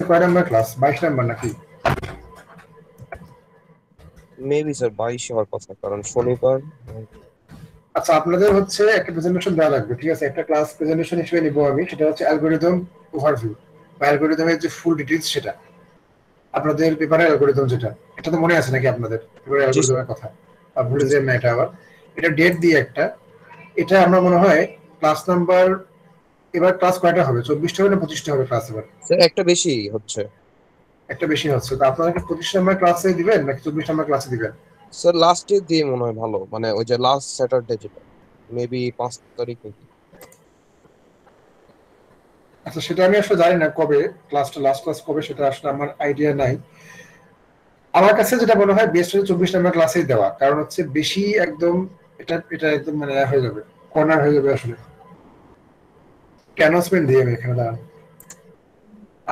কয় নাম্বার ক্লাস? 22 নাম্বার নাকি? মেবি স্যার 22 হওয়ার কথা, কারণ শনিবার। আচ্ছা আপনাদের হচ্ছে একটা প্রেজেন্টেশন দেওয়া লাগবে, ঠিক আছে? একটা ক্লাস প্রেজেন্টেশন হিসেবে নিব আমি, সেটা হচ্ছে অ্যালগরিদম ওভারভিউ বা অ্যালগরিদমের যে ফুল ডিটেইলস সেটা, আপনাদের পেপারের অ্যালগরিদম যেটা, এটা তো মনে আছে নাকি আপনাদের পেপারের জি স্যার। অ্যালগরিদমের কথা? আর ভুলে যাবেন না এটা আবার। এটা ডেট দিয়ে একটা, এটা আমরা মনে হয় ক্লাস নাম্বার, এবার ক্লাস কয়টা হবে? 24টা হবে না 25টা হবে ক্লাস এবার? স্যার একটা বেশি হচ্ছে। একটা বেশি হচ্ছে। তো আপনারা কি 25 নাম্বার ক্লাসে দিবেন নাকি 24 নাম্বার ক্লাসে দিবেন? স্যার লাস্টে দিয়ে মনে হয় ভালো, মানে ওই যে লাস্ট স্যাটারডে যেটা, মেবি 5 তারিখ নাকি। আচ্ছা সেটা আমি আসলে জানি না কবে ক্লাসটা, লাস্ট ক্লাস কবে সেটা আসলে আমার আইডিয়া নাই। আমার কাছে যেটা মনে হয় বেস্ট হচ্ছে 24 নাম্বার ক্লাসেই দেওয়া, কারণ হচ্ছে বেশি একদম এটা এটা একদম মানে হয়ে যাবে, কর্নার হয়ে যাবে আসলে। ক্যানভাসমেন্ট দিয়ে আমি এখানে দাঁড়ান।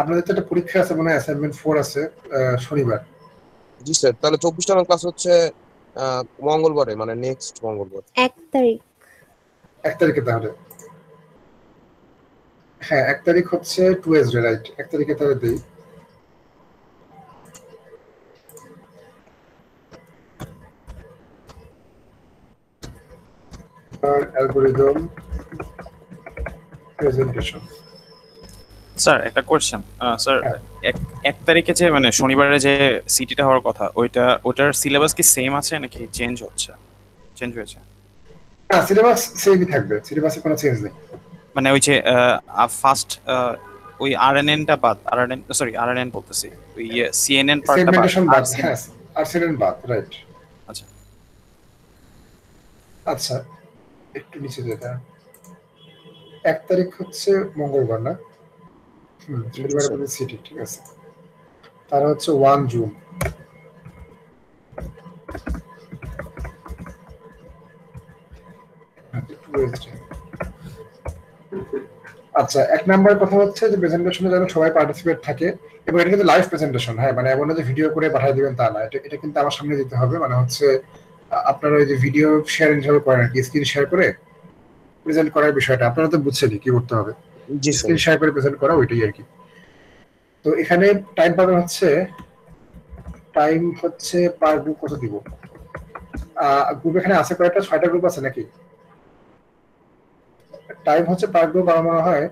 আপনাদের তো একটা পরীক্ষা আছে মনে হয়, অ্যাসাইনমেন্ট 4 আছে শনিবার। জি স্যার, তাহলে 24 নম্বর ক্লাস হচ্ছে মঙ্গলবারে, মানে নেক্সট মঙ্গলবার। 1 তারিখ। 1 তারিখে তাহলে? হ্যাঁ 1 তারিখ হচ্ছে টুয়েসডে, রাইট? 1 তারিখে তাহলে দেই। Algorithm presentation. স্যার একটা কোশ্চেন। স্যার হ্যাঁ। 1 তারিখে যে মানে শনিবারে যে সিটিটা হওয়ার কথা, ওটার সিলেবাস কি সেম আছে নাকি চেঞ্জ হয়েছে? না সিলেবাস সেমই থাকবে, সিলেবাসে কোনো চেঞ্জ নেই। মানে ওই যে ফার্স্ট ওই আরএনএনটা বাদ, আরএনএন বলতেছি, ওই সিএনএন পার্টটা বাদ। সেগমেন্টেশন বাদ, হ্যাঁ আরসিএন বাদ, রাইট? আচ্ছা আচ্ছা একটু নিচে যেটা 1 তারিখ হচ্ছে মঙ্গলবার না? শনিবারে বলে সিটি, ঠিক আছে। তার হচ্ছে 1 জুন। আচ্ছা 1 নাম্বার কথা হচ্ছে যে প্রেজেন্টেশনে যেন সবাই পার্টিসিপেট থাকে, এবং এটা কিন্তু লাইভ প্রেজেন্টেশন, হ্যাঁ মানে এমন না যে ভিডিও করে পাঠিয়ে দিবেন তা না, এটা কিন্তু আমার সামনে দিতে হবে। মানে হচ্ছে আপনারা ওই যে ভিডিও শেয়ার হিসাবে করেন আর কি, স্ক্রিন শেয়ার করে প্রেজেন্ট করার বিষয়টা আপনারা তো বুঝছেনই কি করতে হবে, জি স্যার। স্ক্রিন শেয়ার করে প্রেজেন্ট করা, ওইটাই আর কি। তো এখানে টাইম পাবেন হচ্ছে, টাইম হচ্ছে পার গ্রুপ কত দিব? গ্রুপ এখানে আছে কয়েকটা, 6টা গ্রুপ আছে নাকি? টাইম হচ্ছে পার গ্রুপ আমার মনে হয়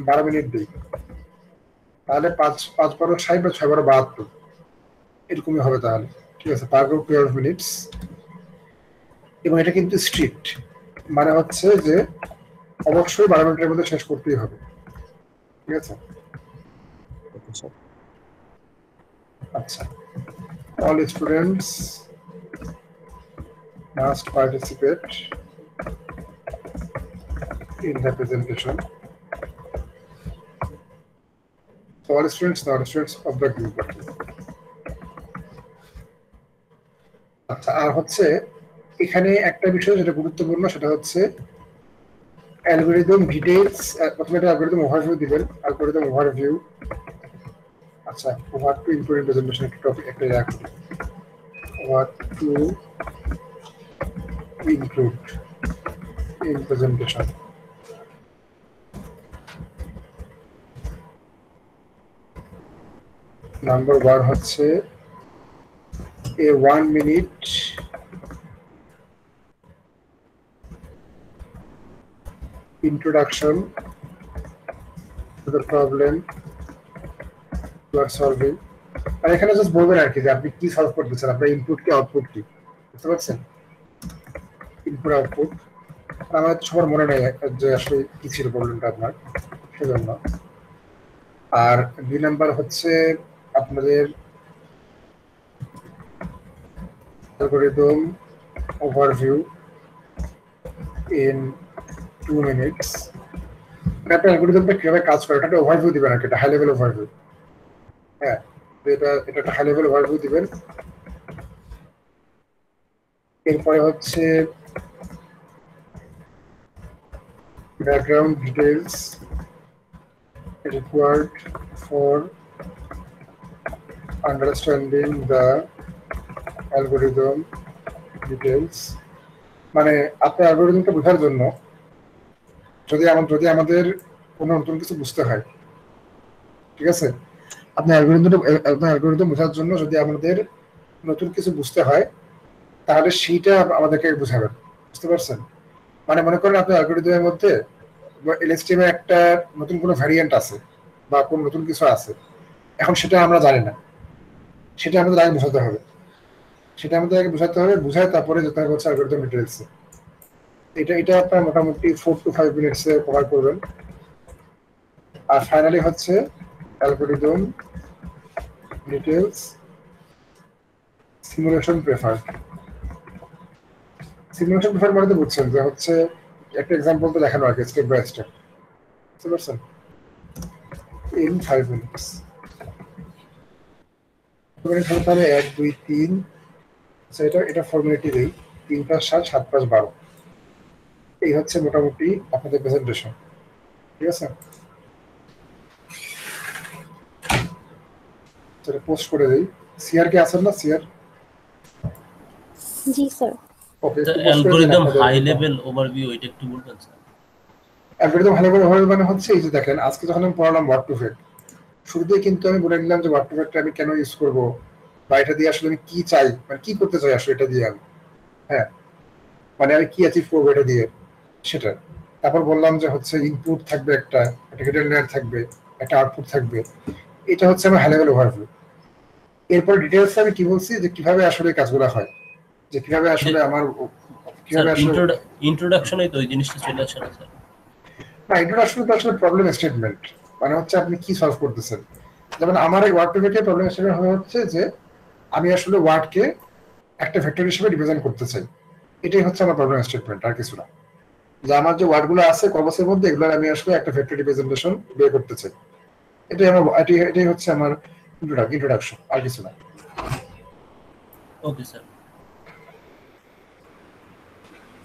12 মিনিট দিই, তাহলে 5-5-12-60 বা 6-12-72 এরকমই হবে তাহলে, ঠিক আছে? পার গ্রুপ 12 মিনিটস। এবং এটা কিন্তু স্ট্রিক্ট, মানে হচ্ছে যে অবশ্যই 12 মিনিটের মধ্যে শেষ করতেই হবে, ঠিক আছে? আচ্ছা, all students must participate in the presentation. So all students, not students of the group. আচ্ছা আর হচ্ছে এখানে একটা বিষয় যেটা গুরুত্বপূর্ণ, সেটা হচ্ছে অ্যালগরিদম ডিটেইলস। প্রথমে একটা অ্যালগরিদম ওভারভিউ দিবেন, অ্যালগরিদম ওভারভিউ। আচ্ছা what to include in presentation একটা টপিক একটা রাখুন, what to include in presentation. Number 1 হচ্ছে a 1 minute introduction to the problem you are solving. আর এখানে জাস্ট বলবেন আর কি যে আপনি কি সলভ করতেছেন, আপনার ইনপুট কি আউটপুট কি, বুঝতে পারছেন? Input output. আমার সবার মনে নেই যে আসলে কি ছিল প্রবলেমটা আপনার, সেজন্য। আর 2 নাম্বার হচ্ছে আপনাদের অ্যালগরিদম ওভারভিউ ইন 2 মিনিটস। আপনার অ্যালগরিদমটা কিভাবে কাজ করে এটা ওভারভিউ দিবেন আর কি, এটা হাই লেভেল ওভারভিউ। হ্যাঁ এটা একটা হাই লেভেল ওভারভিউ দিবেন। এরপরে হচ্ছে background details required for understanding the algorithm details, মানে আপনার অ্যালগরিদমটা বোঝার জন্য যদি আমাদের কোনো নতুন কিছু বুঝতে হয়, ঠিক আছে, আপনার অ্যালগরিদম বোঝার জন্য যদি আমাদের নতুন কিছু বুঝতে হয় তাহলে সেইটা আমাদেরকে বুঝাবেন, বুঝতে পারছেন? মানে মনে করেন আপনার অ্যালগরিদমের মধ্যে এলএসটিএম এর একটা নতুন কোনো ভ্যারিয়েন্ট আছে বা কোন নতুন কিছু আছে, এখন সেটা আমরা জানি না, সেটা আমাদের আগে বোঝাতে হবে, বুঝায় তারপরে যেতে হবে হচ্ছে অ্যালগরিদম ডিটেইলস। এটা আপনার মোটামুটি 4 to 5 মিনিটসে কভার করবেন। আর ফাইনালি হচ্ছে algorithm details simulation preferred. Simulation preferred মানে তো বুঝছেন যে হচ্ছে একটা এক্সাম্পল তো দেখানো আর কি, স্টেপ বাই স্টেপ, বুঝতে পারছেন? in 5 minutes তাহলে 1 2 3 এটা 4 মিনিটই দেই, 3 + 7 7 + 12, এই হচ্ছে মোটামুটি আপনাদের প্রেজেন্টেশন, ঠিক আছে? সেটা পোস্ট করে দেই। সিআর কে আছেন না? CR ji sir. Okay, algorithm high level overview এটা একটু বলবেন sir? Algorithm high level overview মানে হচ্ছে এই যে দেখেন আজকে যখন আমি পড়ালাম ওয়ার্ড টু ফেট, শুরুতেই কিন্তু আমি বলে নিলাম যে ওয়ার্ড টু ফেটটা আমি কেন ইউজ করব বা এটা দিয়ে আসলে আমি কি চাই, মানে কি করতে চাই আসলে এটা দিয়ে আমি, হ্যাঁ, মানে আমি কি অ্যাচিভ করবো এটা দিয়ে সেটা। তারপর বললাম যে হচ্ছে ইনপুট থাকবে, একটা হিডেন লেয়ার থাকবে, একটা আউটপুট থাকবে, এটা হচ্ছে আমার হাই লেভেল ওভারভিউ। এরপর ডিটেইলসে আমি কি বলছি যে কিভাবে আসলে কাজগুলো হয়, যে কিভাবে আসলে আমার কিভাবে আসলে ইন্ট্রোডাকশনে তো ওই জিনিসটা চলে আসে না স্যার? না, ইন্ট্রোডাকশন তো আসলে প্রবলেম স্টেটমেন্ট, মানে হচ্ছে আপনি কি সলভ করতেছেন। যেমন আমার এই word to vector problem statement হচ্ছে যে আমি আসলে ওয়ার্ডকে একটা ভেক্টর হিসেবে রিপ্রেজেন্ট করতে চাই, এটাই হচ্ছে আমার প্রবলেম স্টেটমেন্ট, আর কিছু না। যে আমার যে ওয়ার্ডগুলো আছে কর্পাসের মধ্যে এগুলো আমি আসলে একটা ভেক্টর রিপ্রেজেন্টেশন বের করতে চাই, এটাই হচ্ছে আমার ইন্ট্রোডাকশন, আর কিছু না। Okay sir.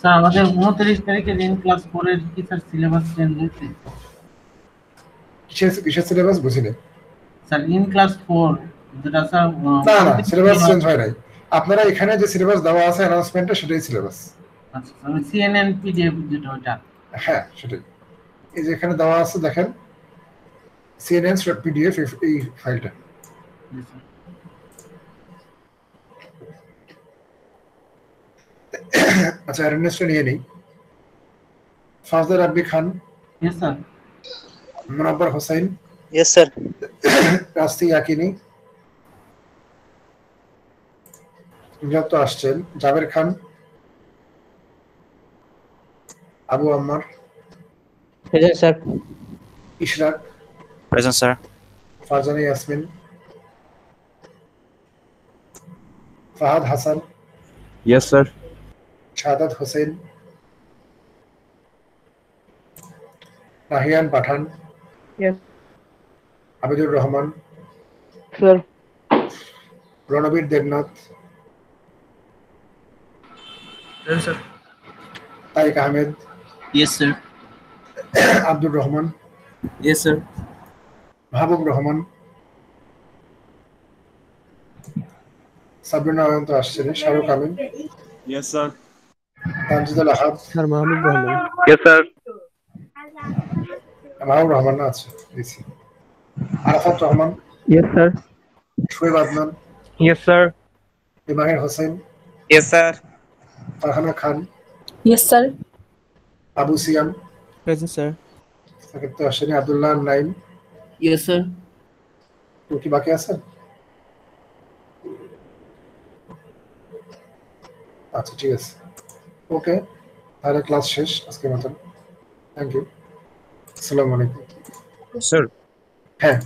স্যার আমাদের 29 তারিখে ইন ক্লাস 4 এর কি স্যার সিলেবাস চেঞ্জ হয়েছে? কিসের সিলেবাস বুঝিনি স্যার ইন ক্লাস 4 যেটা স্যার না সিলেবাস চেঞ্জ হয় নাই, আপনারা এখানে যে সিলেবাস দেওয়া আছে অ্যানাউন্সমেন্টে সেটাই সিলেবাস। আচ্ছা আমি সিএনএন পিডিএফ যেটা ওটা, হ্যাঁ সেটাই, এই যে এখানে দেওয়া আছে দেখেন cnn.pdf এই ফাইলটা। আচ্ছা অ্যাটেন্ডেন্সটা নিয়ে নেই। Fazdar Abbi Khan, yes sir. Munawwar Hossain, yes sir. Rasti Yakini, যত আসছেন, Jaber Khan, Abu Ammar, present sir. Ishraq, present sir. Farzana Yasmin, Fahad Hasan, yes sir. Shahadat Hossain, Nahiyan Pathan, yes Abidur Rahman, sir. Ranbir Debnath, Tariq Ahmed, yes sir. Abdur Rahman, yes sir. Mahbub Rahman, Sabrina Oyonto আসছেন, Shahrukh Amin, yes sir. Tanjidul Ahab, sir Mahmud Rahman. Yes sir. Mahbub Rahman না আছে দিছি, Arafat Rahman, yes sir. Shoaib Adnan, yes sir. Imahir Hossain, yes sir. Farhana Khan, yes sir. Abu Siyam, present sir. Sakib তো আসেনি, Abdullah Naim, yes sir. তো কি বাকি আছেন? আচ্ছা ঠিক আছে, ওকে, তাহলে ক্লাস শেষ আজকের মতন। থ্যাংক ইউ, আসসালামু আলাইকুম। স্যার হ্যাঁ